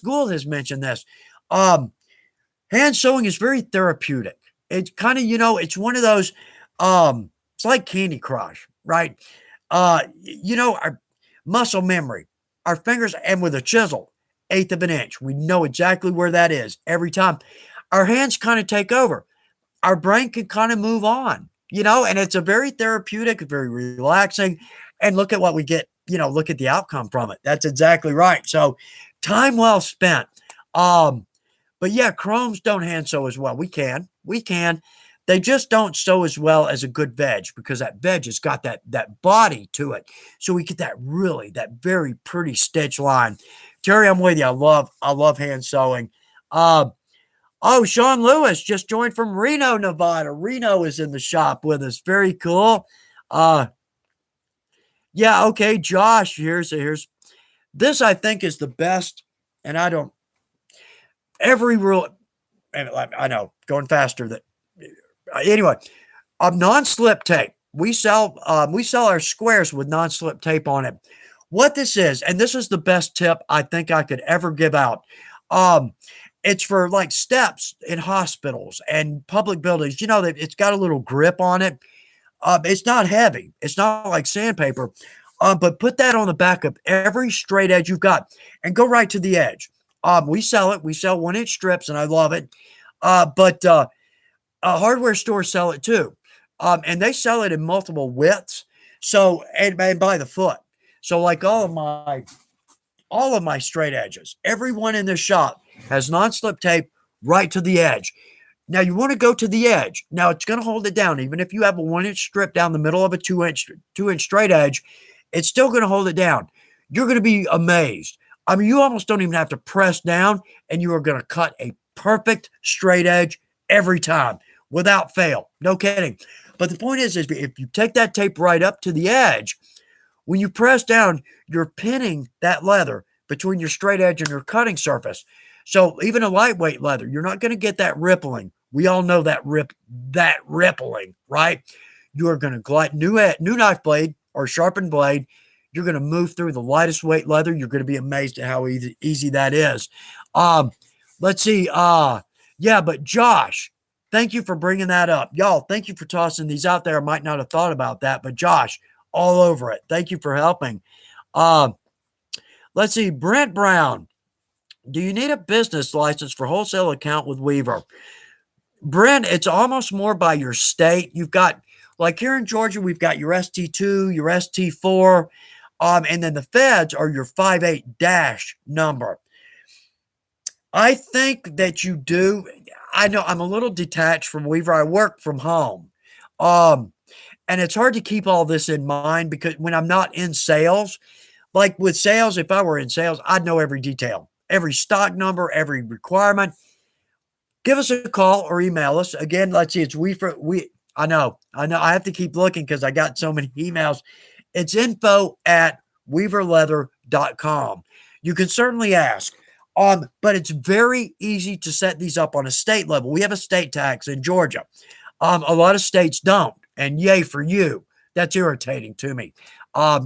Gould has mentioned this. Hand sewing is very therapeutic. It's kind of, it's one of those, it's like Candy Crush, right? Our muscle memory, our fingers, and with a chisel, 1/8 of an inch. We know exactly where that is every time. Our hands kind of take over. Our brain can kind of move on, and it's a very therapeutic, very relaxing. And look at what we get, look at the outcome from it. That's exactly right. So time well spent. But yeah, chromes don't hand sew as well. We can. They just don't sew as well as a good veg, because that veg has got that body to it. So we get that very pretty stitch line. Terry, I'm with you. I love hand sewing. Sean Lewis just joined from Reno, Nevada. Reno is in the shop with us. Very cool. Yeah, okay, Josh, here's this, I think, is the best, and every rule, and I know, going faster, that anyway, non-slip tape. We sell our squares with non-slip tape on it. What this is, and this is the best tip I think I could ever give out. It's for like steps in hospitals and public buildings. That it's got a little grip on it. It's not heavy. It's not like sandpaper. But put that on the back of every straight edge you've got and go right to the edge. We sell it. We sell 1-inch strips, and I love it. But hardware stores sell it too. And they sell it in multiple widths. So, and by the foot. So like all of my straight edges, everyone in this shop has non-slip tape right to the edge. Now you want to go to the edge. Now it's going to hold it down. Even if you have a 1-inch strip down the middle of a 2-inch straight edge, it's still going to hold it down. You're going to be amazed. I mean, you almost don't even have to press down, and you are going to cut a perfect straight edge every time without fail. No kidding. But the point is if you take that tape right up to the edge, when you press down, you're pinning that leather between your straight edge and your cutting surface. So even a lightweight leather, you're not going to get that rippling. We all know that rippling, right? You are going to glide new knife blade or sharpened blade. You're going to move through the lightest weight leather. You're going to be amazed at how easy that is. Let's see. But Josh, thank you for bringing that up. Y'all, thank you for tossing these out there. I might not have thought about that, but Josh, all over it. Thank you for helping. Let's see. Brent Brown, do you need a business license for wholesale account with Weaver? Brent, it's almost more by your state. You've got, like here in Georgia, we've got your ST2, your ST4, and then the feds are your 58 number. I think that you do. I know I'm a little detached from Weaver. I work from home. And it's hard to keep all this in mind because when I'm not in sales, Like with sales, if I were in sales, I'd know every detail, every stock number, every requirement. Give us a call or email us. Again, let's see, it's I know. I have to keep looking because I got so many emails. It's info@weaverleather.com. You can certainly ask. But it's very easy to set these up on a state level. We have a state tax in Georgia. A lot of states don't, and yay for you. That's irritating to me.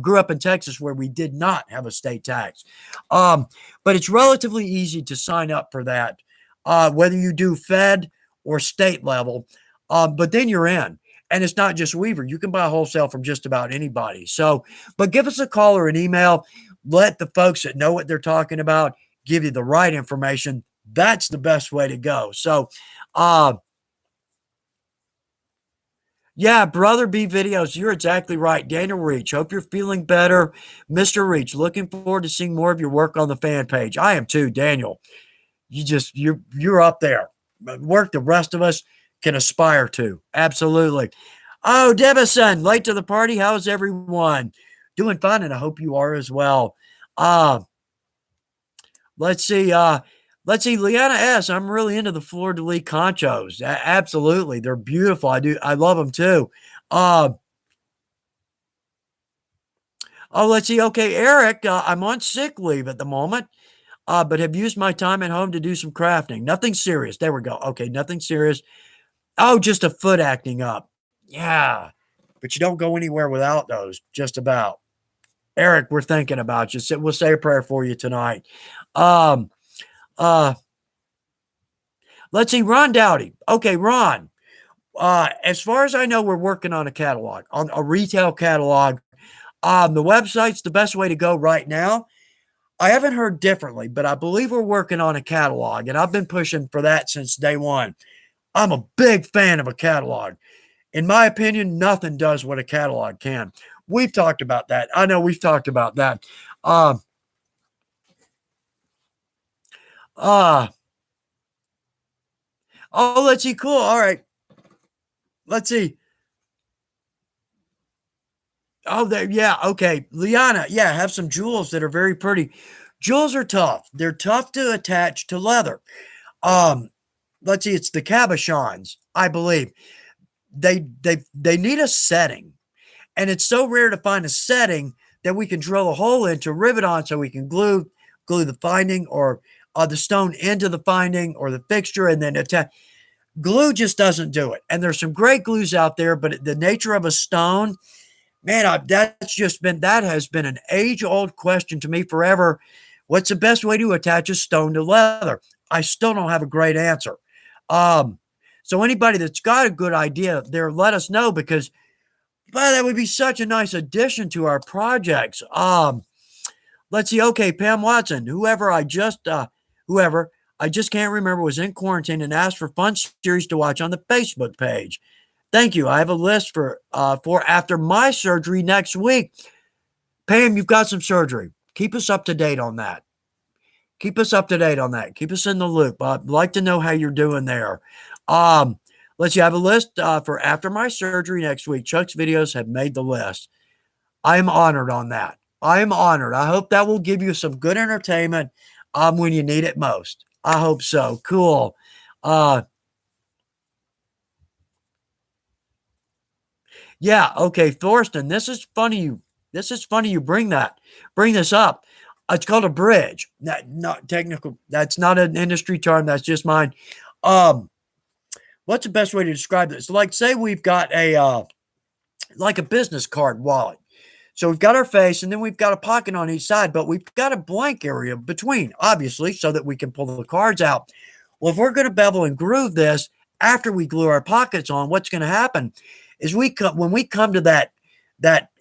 Grew up in Texas where we did not have a state tax. But it's relatively easy to sign up for that, whether you do Fed or state level. But then you're in. And it's not just Weaver. You can buy wholesale from just about anybody. So, but give us a call or an email. Let the folks that know what they're talking about give you the right information. That's the best way to go. So, yeah, Brother B videos. You're exactly right. Daniel Reach. Hope you're feeling better. Mr. Reach, looking forward to seeing more of your work on the fan page. I am too, Daniel. You're up there. Work the rest of us can aspire to. Absolutely. Oh, Debison, late to the party. How's everyone? Doing fine, and I hope you are as well. Let's see. Leanna S. I'm really into the Fleur de Lis conchos. Absolutely. They're beautiful. I love them too. Let's see. Okay, Eric, I'm on sick leave at the moment, but have used my time at home to do some crafting. Nothing serious. There we go. Okay, nothing serious. Oh, just a foot acting up. Yeah, but you don't go anywhere without those, just about. Eric, we're thinking about you. We'll say a prayer for you tonight. Um, uh, let's see, Ron Dowdy. Okay, Ron. As far as I know, we're working on a catalog, on a retail catalog. The website's the best way to go right now. I haven't heard differently, but I believe we're working on a catalog, and I've been pushing for that since day one. I'm a big fan of a catalog. In my opinion, nothing does what a catalog can. We've talked about that. I know we've talked about that. Let's see. Cool. All right. Let's see. Oh, there. Yeah. Okay. Liana. Yeah. Have some jewels that are very pretty. Jewels are tough. They're tough to attach to leather. Let's see. It's the cabochons, I believe. They need a setting, and it's so rare to find a setting that we can drill a hole into, rivet on, so we can glue the finding or the stone into the finding or the fixture, and then attach. Glue just doesn't do it. And there's some great glues out there, but the nature of a stone, man, that has been an age-old question to me forever. What's the best way to attach a stone to leather? I still don't have a great answer. So anybody that's got a good idea there, let us know, because that would be such a nice addition to our projects. Let's see. Okay, Pam Watson, whoever I just can't remember, was in quarantine and asked for fun series to watch on the Facebook page. Thank you. I have a list for after my surgery next week. Pam, you've got some surgery. Keep us up to date on that. Keep us up to date on that. Keep us in the loop. I'd like to know how you're doing there. Let's see. I have a list for after my surgery next week. Chuck's videos have made the list. I am honored on that. I am honored. I hope that will give you some good entertainment when you need it most. I hope so. Cool. Yeah. Okay, Thorsten. This is funny. You bring this up. It's called a bridge. Not technical. That's not an industry term. That's just mine. What's the best way to describe this? Like, say we've got like a business card wallet. So we've got our face, and then we've got a pocket on each side, but we've got a blank area between, obviously, so that we can pull the cards out. Well, if we're going to bevel and groove this after we glue our pockets on, what's going to happen is when we come to that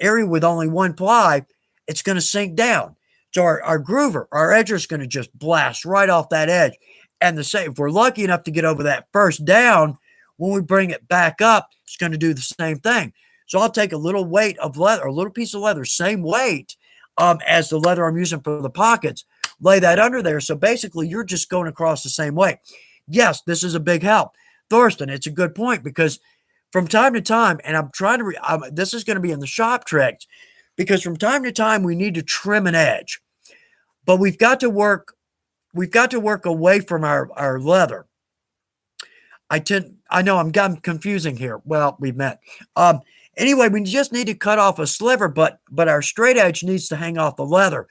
area with only one ply, it's going to sink down. So our groover, our edger, is going to just blast right off that edge. And if we're lucky enough to get over that first down, when we bring it back up, it's going to do the same thing. So I'll take a little weight of leather, a little piece of leather, same weight as the leather I'm using for the pockets, lay that under there. So basically, you're just going across the same way. Yes, this is a big help. Thorsten, it's a good point, because from time to time, and I'm trying to, this is going to be in the shop tricks, because from time to time we need to trim an edge, but we've got to work away from our leather. I know I'm confusing here. Well, we met. Um, anyway, we just need to cut off a sliver, but our straight edge needs to hang off the leather.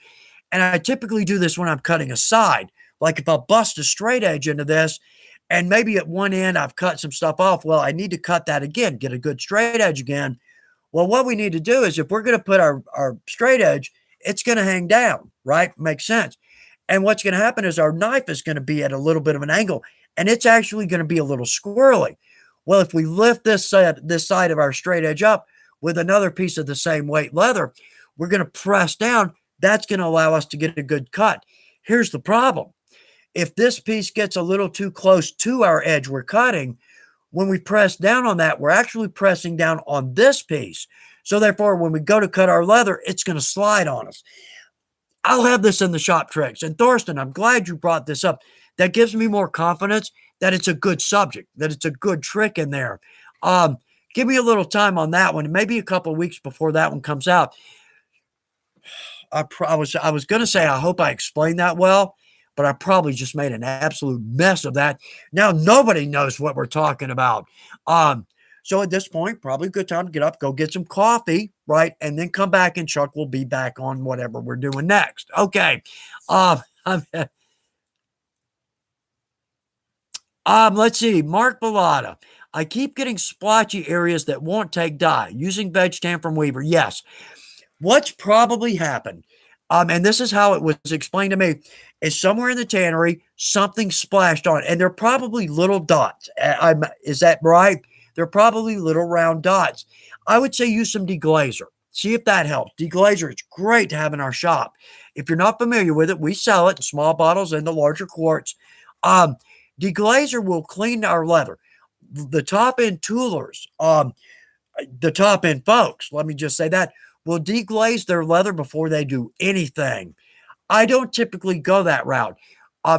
And I typically do this when I'm cutting a side. Like if I bust a straight edge into this, and maybe at one end I've cut some stuff off, well, I need to cut that again, get a good straight edge again. Well, what we need to do is if we're going to put our straight edge, it's going to hang down, right? Makes sense. And what's going to happen is our knife is going to be at a little bit of an angle, and it's actually going to be a little squirrely. Well, if we lift this side of our straight edge up with another piece of the same weight leather, we're going to press down. That's going to allow us to get a good cut. Here's the problem. If this piece gets a little too close to our edge we're cutting, when we press down on that, we're actually pressing down on this piece. So therefore, when we go to cut our leather, it's going to slide on us. I'll have this in the shop tricks. And Thorsten, I'm glad you brought this up. That gives me more confidence that it's a good subject, that it's a good trick in there. Um, Give me a little time on that one, maybe a couple of weeks before that one comes out. I was going to say I hope I explained that well, but I probably just made an absolute mess of that. Now nobody knows what we're talking about. Um, so at this point, probably a good time to get up, go get some coffee, right, and then come back, and Chuck will be back on whatever we're doing next. Okay. Um, let's see. Mark Bellata. I keep getting splotchy areas that won't take dye. Using veg tan from Weaver. Yes. What's probably happened, and this is how it was explained to me, is somewhere in the tannery, something splashed on, and they're probably little dots. Is that right? They're probably little round dots. I would say use some deglazer. See if that helps. Deglazer is great to have in our shop. If you're not familiar with it, we sell it in small bottles and the larger quarts. Um, Deglazer will clean our leather. The top end toolers, the top end folks, let me just say that, will deglaze their leather before they do anything. I don't typically go that route.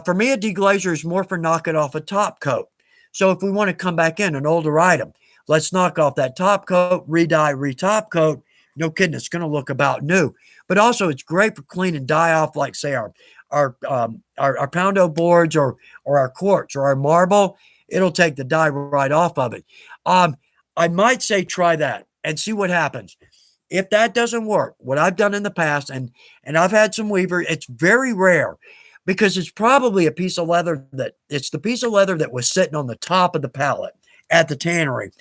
For me, a deglazer is more for knocking off a top coat. So if we want to come back in an older item, let's knock off that top coat, re-dye, re-top coat. No kidding, it's going to look about new. But also, it's great for cleaning dye off, like say our poundo boards or our quartz or our marble. It'll take the dye right off of it. I might say try that and see what happens. If that doesn't work, what I've done in the past, and I've had some Weaver, it's very rare because it's probably a piece of leather it's the piece of leather that was sitting on the top of the pallet at the tannery.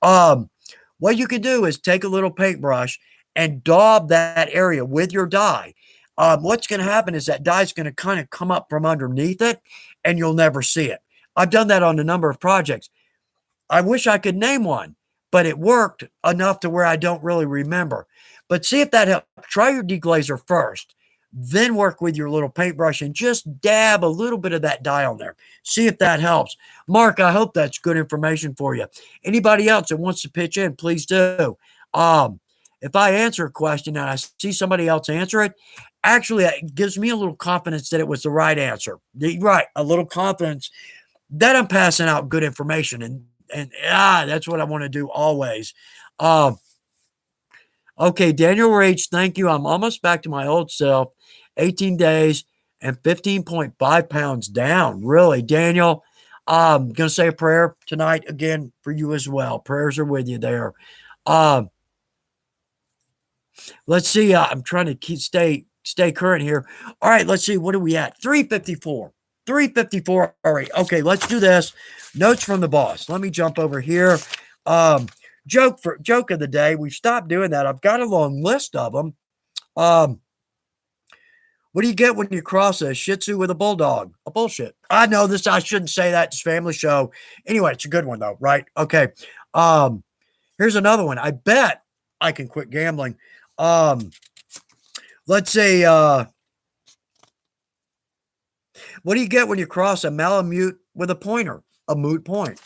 Um, what you can do is take a little paintbrush and daub that area with your dye. What's going to happen is that dye is going to kind of come up from underneath it, and you'll never see it. I've done that on a number of projects. I wish I could name one, but it worked enough to where I don't really remember. But see if that helps. Try your deglazer first, then work with your little paintbrush and just dab a little bit of that dye on there. See if that helps. Mark, I hope that's good information for you. Anybody else that wants to pitch in, please do. Um, if I answer a question and I see somebody else answer it, actually, it gives me a little confidence that it was the right answer. Right, a little confidence that I'm passing out good information, and that's what I want to do always. Um, okay, Daniel Rage, thank you. I'm almost back to my old self. 18 days and 15.5 pounds down. Really, Daniel. I'm gonna say a prayer tonight again for you as well. Prayers are with you there. Um, let's see. I'm trying to stay current here. All right, let's see. What are we at? 354. 354. All right. Okay, let's do this. Notes from the boss. Let me jump over here. Um, joke of the day. We've stopped doing that. I've got a long list of them. Um, what do you get when you cross a Shih Tzu with a bulldog? A bullshit. I know this. I shouldn't say that. It's a family show. Anyway, it's a good one though, right? Okay. Um, Here's another one. I bet I can quit gambling. Um, let's say, what do you get when you cross a Malamute with a pointer? A moot point.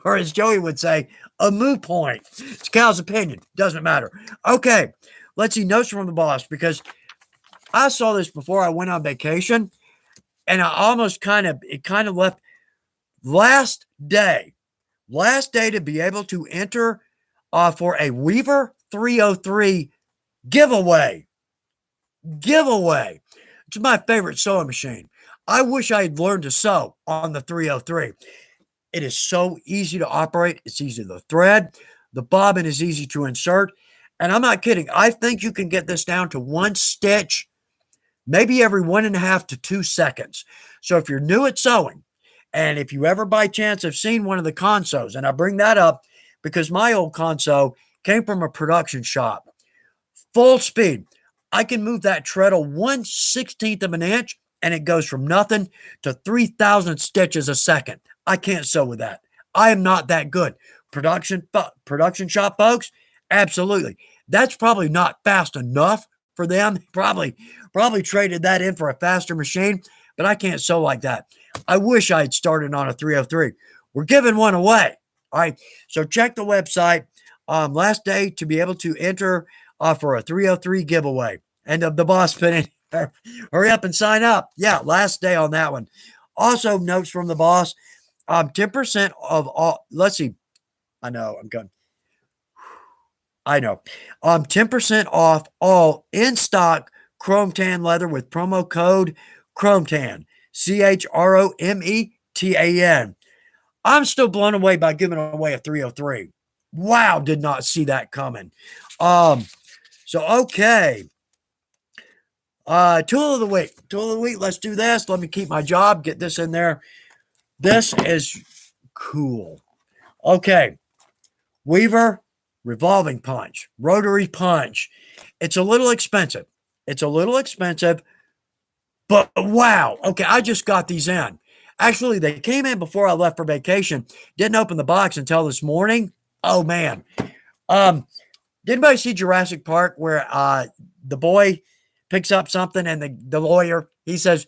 Or as Joey would say, a moot point. It's Cal's opinion. Doesn't matter. Okay. Let's see. Notes from the boss, because I saw this before I went on vacation, and I almost it kind of left last day to be able to enter for a Weaver 303 Giveaway. Giveaway. It's my favorite sewing machine. I wish I had learned to sew on the 303. It is so easy to operate. It's easy to thread. The bobbin is easy to insert. And I'm not kidding. I think you can get this down to one stitch, maybe every 1.5 to 2 seconds. So if you're new at sewing, and if you ever by chance have seen one of the consos, and I bring that up because my old conso came from a production shop, full speed. I can move that treadle 1/16 of an inch and it goes from nothing to 3,000 stitches a second. I can't sew with that. I am not that good. Production shop folks, absolutely. That's probably not fast enough for them. Probably traded that in for a faster machine, but I can't sew like that. I wish I had started on a 303. We're giving one away. All right. So check the website. Last day to be able to enter for a 303 giveaway. And the boss put in, hurry up and sign up. Yeah, last day on that one. Also, notes from the boss, 10% of all, let's see. I know, I'm going. I know. 10% off all in stock chrome tan leather with promo code chrome tan. CHROMETAN. I'm still blown away by giving away a 303. Wow, did not see that coming. Okay. Tool of the week. Tool of the week. Let's do this. Let me keep my job. Get this in there. This is cool. Okay. Weaver revolving punch. Rotary punch. It's a little expensive. But wow. Okay. I just got these in. Actually, they came in before I left for vacation. Didn't open the box until this morning. Oh, man. Did anybody see Jurassic Park where the boy picks up something and the lawyer, he says,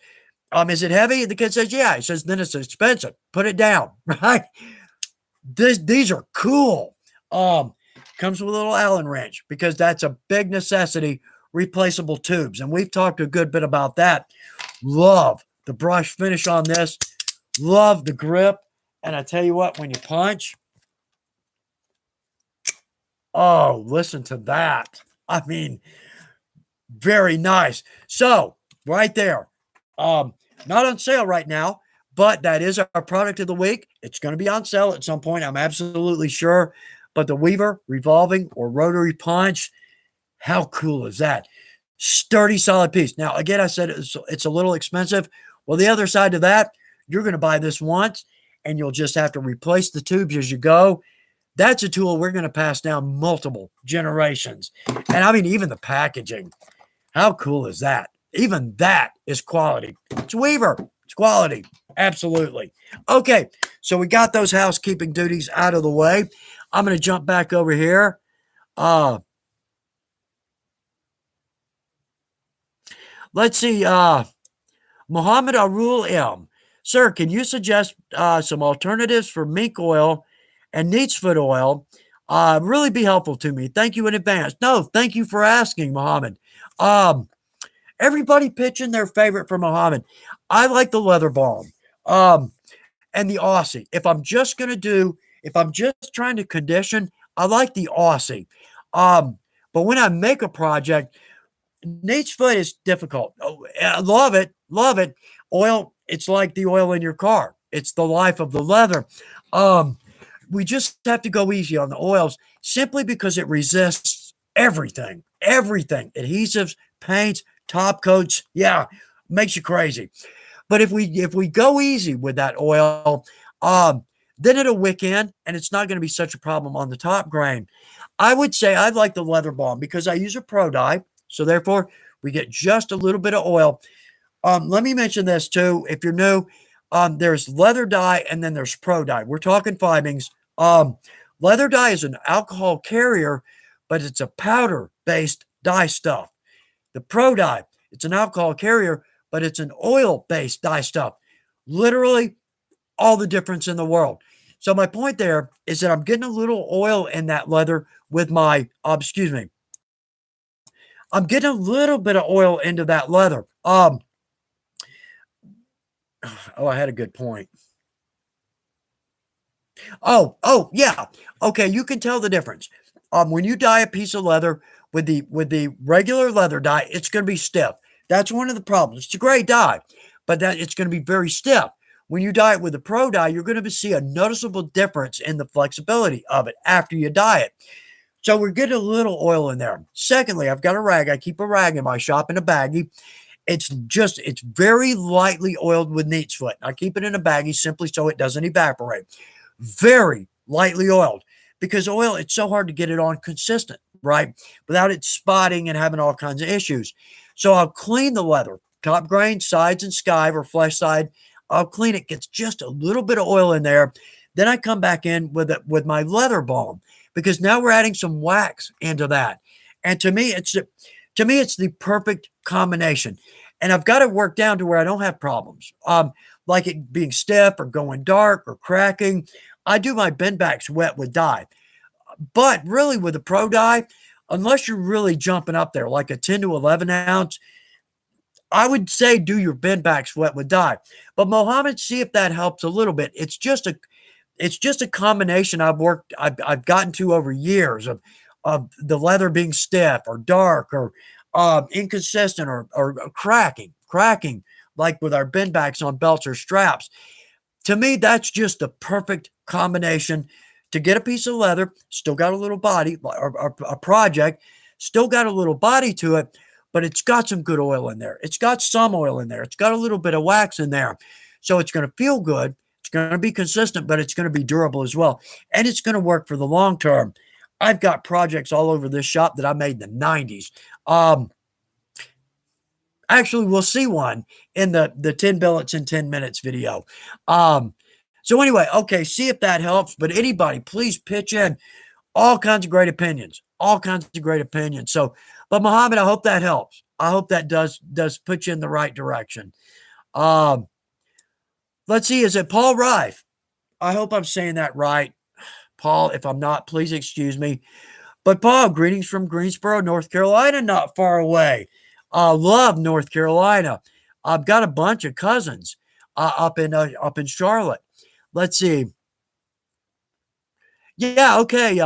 is it heavy? The kid says, yeah. He says, then it's expensive. Put it down, right? These are cool. Comes with a little Allen wrench because that's a big necessity, replaceable tubes. And we've talked a good bit about that. Love the brush finish on this. Love the grip. And I tell you what, when you punch, oh, listen to that. I mean, very nice. So, right there. Not on sale right now, but that is our product of the week. It's going to be on sale at some point. I'm absolutely sure. But the Weaver revolving or rotary punch, how cool is that? Sturdy, solid piece. Now, again, I said it's a little expensive. Well, the other side of that, you're going to buy this once and you'll just have to replace the tubes as you go. That's a tool we're going to pass down multiple generations. And I mean, even the packaging. How cool is that? Even that is quality. It's Weaver. It's quality. Absolutely. Okay, so we got those housekeeping duties out of the way. I'm going to jump back over here. Let's see. Muhammad Arul M. Sir, can you suggest some alternatives for mink oil and neatsfoot oil? Really be helpful to me. Thank you in advance. No, thank you for asking, Muhammad. Everybody pitching their favorite for Muhammad. I like the leather balm and the Aussie. If I'm just trying to condition, I like the Aussie. But when I make a project, Nate's foot is difficult. Oh, I love it. Love it. Oil, it's like the oil in your car. It's the life of the leather. We just have to go easy on the oils simply because it resists everything. Adhesives, paints, top coats. Yeah, makes you crazy. But if we go easy with that oil, then it'll wick in and it's not going to be such a problem on the top grain. I would say I like the leather balm because I use a pro dye. So therefore, we get just a little bit of oil. Let me mention this too. If you're new, there's leather dye and then there's pro dye. We're talking fibings. Leather dye is an alcohol carrier, but it's a powder-based dye stuff. The pro dye, it's an alcohol carrier, but it's an oil-based dye stuff. Literally all the difference in the world. So my point there is that I'm getting a little oil in that leather with my, I'm getting a little bit of oil into that leather. I had a good point. Oh, yeah. Okay, you can tell the difference. When you dye a piece of leather with the regular leather dye, it's going to be stiff. That's one of the problems. It's a great dye, but that it's going to be very stiff. When you dye it with a pro dye, you're going to see a noticeable difference in the flexibility of it after you dye it. So we're getting a little oil in there. Secondly, I've got a rag. I keep a rag in my shop in a baggie. It's very lightly oiled with neat's foot. I keep it in a baggie simply so it doesn't evaporate. Very lightly oiled because oil, it's so hard to get it on consistent, right? Without it spotting and having all kinds of issues. So I'll clean the leather, top grain, sides and skive or flesh side. I'll clean it, gets just a little bit of oil in there. Then I come back in with my leather balm because now we're adding some wax into that. And to me, it's the perfect combination. And I've got it worked down to where I don't have problems. Like it being stiff or going dark or cracking. I do my bend backs wet with dye. But really with a pro dye, unless you're really jumping up there, like a 10 to 11 ounce, I would say do your bend backs wet with dye. But Mohammed, see if that helps a little bit. It's just a combination I've gotten to over years of the leather being stiff or dark or inconsistent or cracking like with our bend backs on belts or straps. To me, that's just the perfect combination to get a piece of leather, still got a little body, or a project, still got a little body to it, but it's got some good oil in there. It's got some oil in there. It's got a little bit of wax in there. So it's going to feel good. It's going to be consistent, but it's going to be durable as well. And it's going to work for the long term. I've got projects all over this shop that I made in the 90s. Actually, we'll see one in the 10 billets in 10 minutes video. So anyway, okay, see if that helps. But anybody, please pitch in all kinds of great opinions, all kinds of great opinions. So, but Muhammad, I hope that helps. I hope that does put you in the right direction. Let's see, is it Paul Rife? I hope I'm saying that right. Paul, if I'm not, please excuse me. But Paul, greetings from Greensboro, North Carolina, not far away. Love North Carolina. I've got a bunch of cousins up in Charlotte. Let's see. Yeah, okay.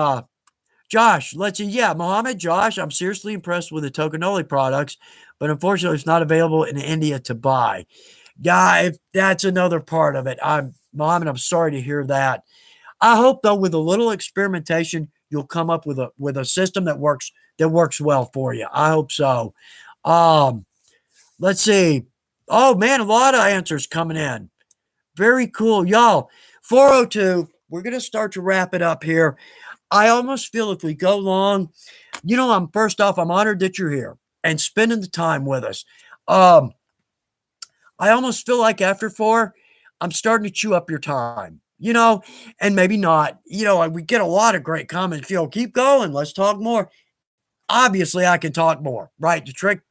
Josh, let's see. Yeah, Mohammed, Josh, I'm seriously impressed with the Tocanoli products, but unfortunately, it's not available in India to buy. Yeah, if that's another part of it. Mohammed, I'm sorry to hear that. I hope though, with a little experimentation, you'll come up with a system that works well for you. I hope so. Let's see. Oh man, a lot of answers coming in. Very cool, y'all. 402. We're gonna start to wrap it up here. I almost feel if we go long, I'm first off, I'm honored that you're here and spending the time with us. I almost feel like after 4, I'm starting to chew up your time, and maybe not. We get a lot of great comments. Keep going. Let's talk more. Obviously, I can talk more, right? The trick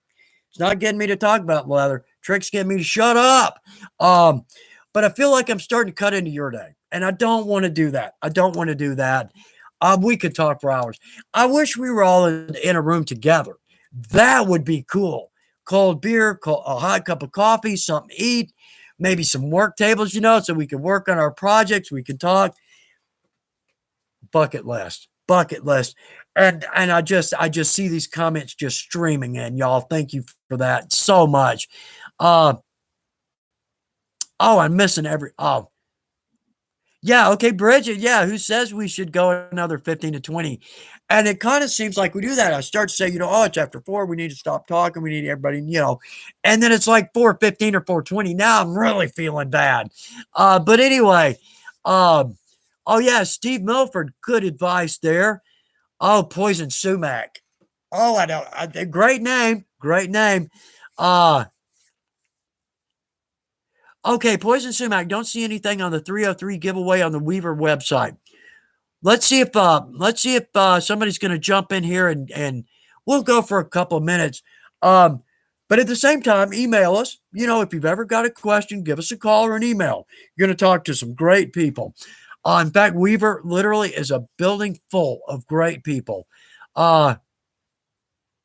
is not getting me to talk about leather. Trick's getting me to shut up. But I feel like I'm starting to cut into your day, and I don't want to do that. We could talk for hours. I wish we were all in a room together. That would be cool. Cold beer, a hot cup of coffee, something to eat, maybe some work tables, so we can work on our projects. We can talk. Bucket list. And I just see these comments just streaming in, y'all. Thank you for that so much. I'm missing yeah, okay, Bridget, yeah, who says we should go another 15 to 20? And it kind of seems like we do that. I start to say, it's after 4, we need to stop talking, we need everybody, and then it's like 4:15 or 4:20. Now I'm really feeling bad. But anyway, oh yeah, Steve Milford, good advice there. Oh, Poison Sumac. Oh, I don't, great name. Okay, Poison Sumac, don't see anything on the 303 giveaway on the Weaver website. Let's see if somebody's going to jump in here and we'll go for a couple of minutes. But at the same time, email us. If you've ever got a question, give us a call or an email. You're going to talk to some great people. In fact, Weaver literally is a building full of great people. Yeah,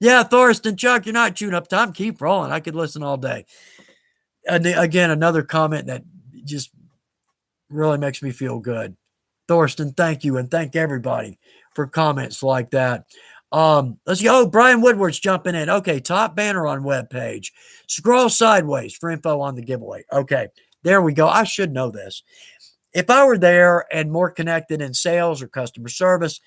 Thorsten, Chuck, you're not chewing up time. Keep rolling. I could listen all day. And again, another comment that just really makes me feel good. Thorsten, thank you. And thank everybody for comments like that. Let's go. Brian Woodward's jumping in. Okay, top banner on web page. Scroll sideways for info on the giveaway. Okay, there we go. I should know this. If I were there and more connected in sales or customer service,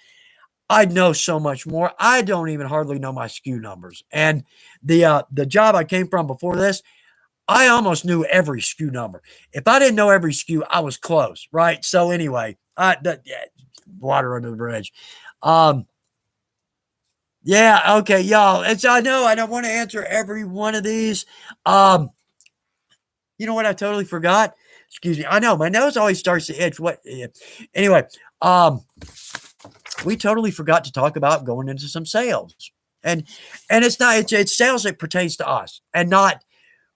I'd know so much more. I don't even hardly know my SKU numbers. And the job I came from before this, I almost knew every SKU number. If I didn't know every SKU, I was close, right? So anyway, yeah, water under the bridge. Yeah, okay, y'all. I know I don't want to answer every one of these. You know what? I totally forgot. Excuse me. I know my nose always starts to itch. What? Yeah. Anyway, we totally forgot to talk about going into some sales, and it's not it's sales that pertains to us, and not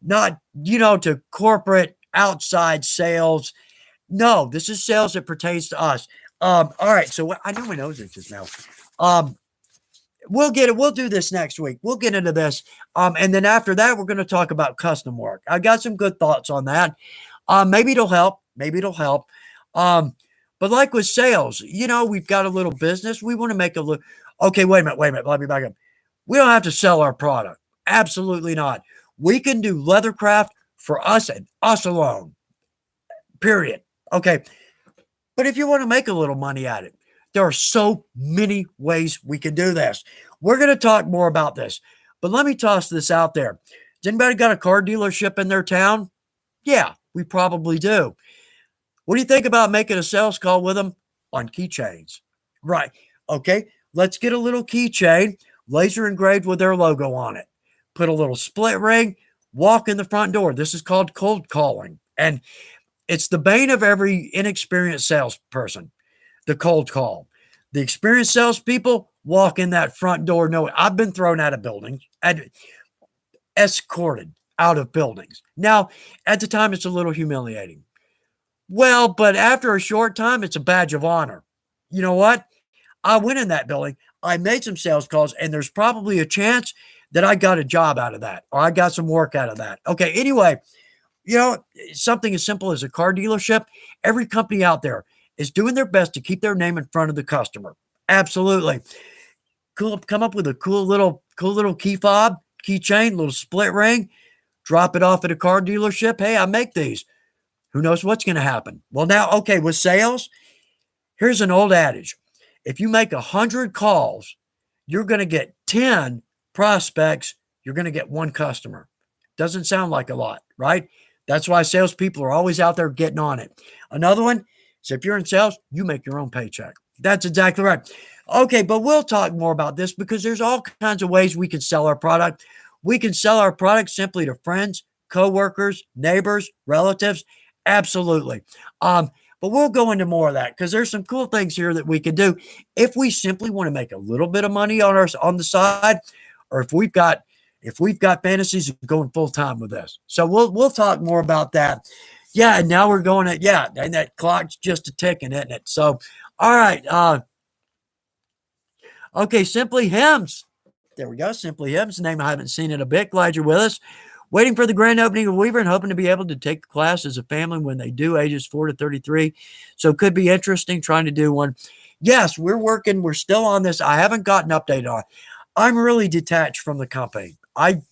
to corporate outside sales. No, this is sales that pertains to us. All right. So I know my nose itches now. We'll get it. We'll do this next week. We'll get into this. And then after that, we're going to talk about custom work. I got some good thoughts on that. Maybe it'll help. Maybe it'll help. But like with sales, we've got a little business. We want to make a little. Okay, wait a minute. Let me back up. We don't have to sell our product. Absolutely not. We can do leathercraft for us and us alone. Period. Okay. But if you want to make a little money at it, there are so many ways we can do this. We're going to talk more about this, but let me toss this out there. Has anybody got a car dealership in their town? Yeah, we probably do. What do you think about making a sales call with them on keychains? Right. Okay. Let's get a little keychain, laser engraved with their logo on it. Put a little split ring, walk in the front door. This is called cold calling. And it's the bane of every inexperienced salesperson. The cold call. The experienced salespeople walk in that front door knowing I've been thrown out of buildings, escorted out of buildings. Now, at the time, it's a little humiliating. Well, but after a short time, it's a badge of honor. You know what? I went in that building, I made some sales calls, and there's probably a chance that I got a job out of that, or I got some work out of that. Okay, anyway, something as simple as a car dealership, every company out there is doing their best to keep their name in front of the customer. Absolutely. Cool. Come up with a cool little key fob, keychain, little split ring, drop it off at a car dealership. Hey, I make these. Who knows what's going to happen? Well, now, okay, with sales, here's an old adage. If you make 100 calls, you're going to get 10 prospects. You're going to get one customer. Doesn't sound like a lot, right? That's why salespeople are always out there getting on it. Another one, so if you're in sales, you make your own paycheck. That's exactly right. Okay, but we'll talk more about this because there's all kinds of ways we can sell our product. We can sell our product simply to friends, coworkers, neighbors, relatives. Absolutely. But we'll go into more of that because there's some cool things here that we can do if we simply want to make a little bit of money on the side, or if we've got fantasies of going full time with this. So we'll talk more about that. Yeah, and now we're going and that clock's just a ticking, isn't it? So, all right. Okay, Simply Hymns. There we go. Simply Hymns, name I haven't seen in a bit. Glad you're with us. Waiting for the grand opening of Weaver and hoping to be able to take a class as a family when they do, ages 4 to 33. So it could be interesting trying to do one. Yes, we're working. We're still on this. I haven't gotten an update on it. I'm really detached from the company. I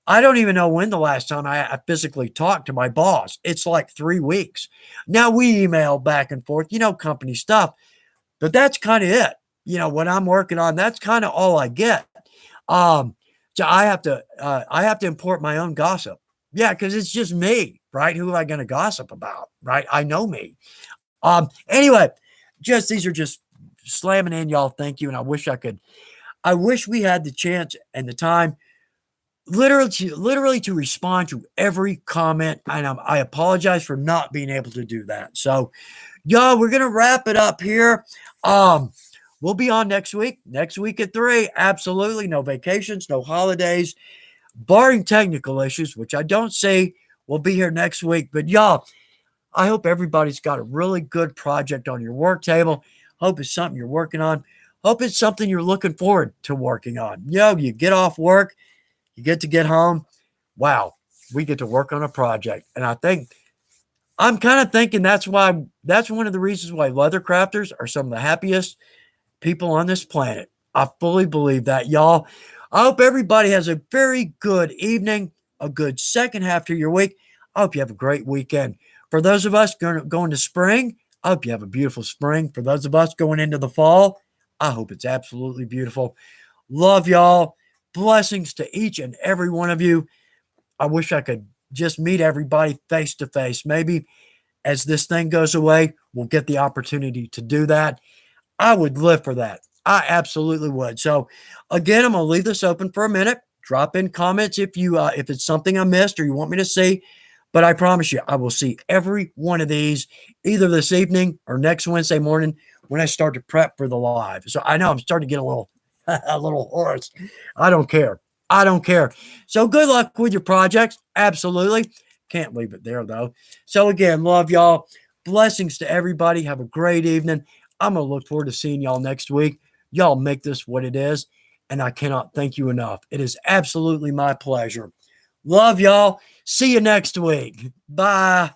don't even know when the last time I physically talked to my boss. It's like 3 weeks. Now we email back and forth, company stuff, but that's kind of it. What I'm working on, that's kind of all I get. So I have to import my own gossip. Yeah, because it's just me, right? Who am I going to gossip about, right? I know me. Anyway, these are just slamming in, y'all. Thank you. And I wish we had the chance and the time literally to respond to every comment. And I apologize for not being able to do that. So, y'all, we're going to wrap it up here. We'll be on next week at 3. Absolutely. No vacations, no holidays, barring technical issues, which I don't see. We'll be here next week. But y'all, I hope everybody's got a really good project on your work table. Hope it's something you're working on. Hope it's something you're looking forward to working on. You get off work, you get to get home. Wow, we get to work on a project. And I'm kind of thinking that's one of the reasons why leather crafters are some of the happiest people on this planet. I fully believe that, y'all. I hope everybody has a very good evening, a good second half to your week. I hope you have a great weekend. For those of us going to spring, I hope you have a beautiful spring. For those of us going into the fall, I hope it's absolutely beautiful. Love y'all. Blessings to each and every one of you. I wish I could just meet everybody face to face. Maybe as this thing goes away, we'll get the opportunity to do that. I would live for that. I absolutely would. So, again, I'm going to leave this open for a minute. Drop in comments if it's something I missed or you want me to see. But I promise you, I will see every one of these either this evening or next Wednesday morning when I start to prep for the live. So I know I'm starting to get a little a little hoarse. I don't care. I don't care. So good luck with your projects. Absolutely. Can't leave it there though. So again, love y'all. Blessings to everybody. Have a great evening. I'm going to look forward to seeing y'all next week. Y'all make this what it is, and I cannot thank you enough. It is absolutely my pleasure. Love y'all. See you next week. Bye.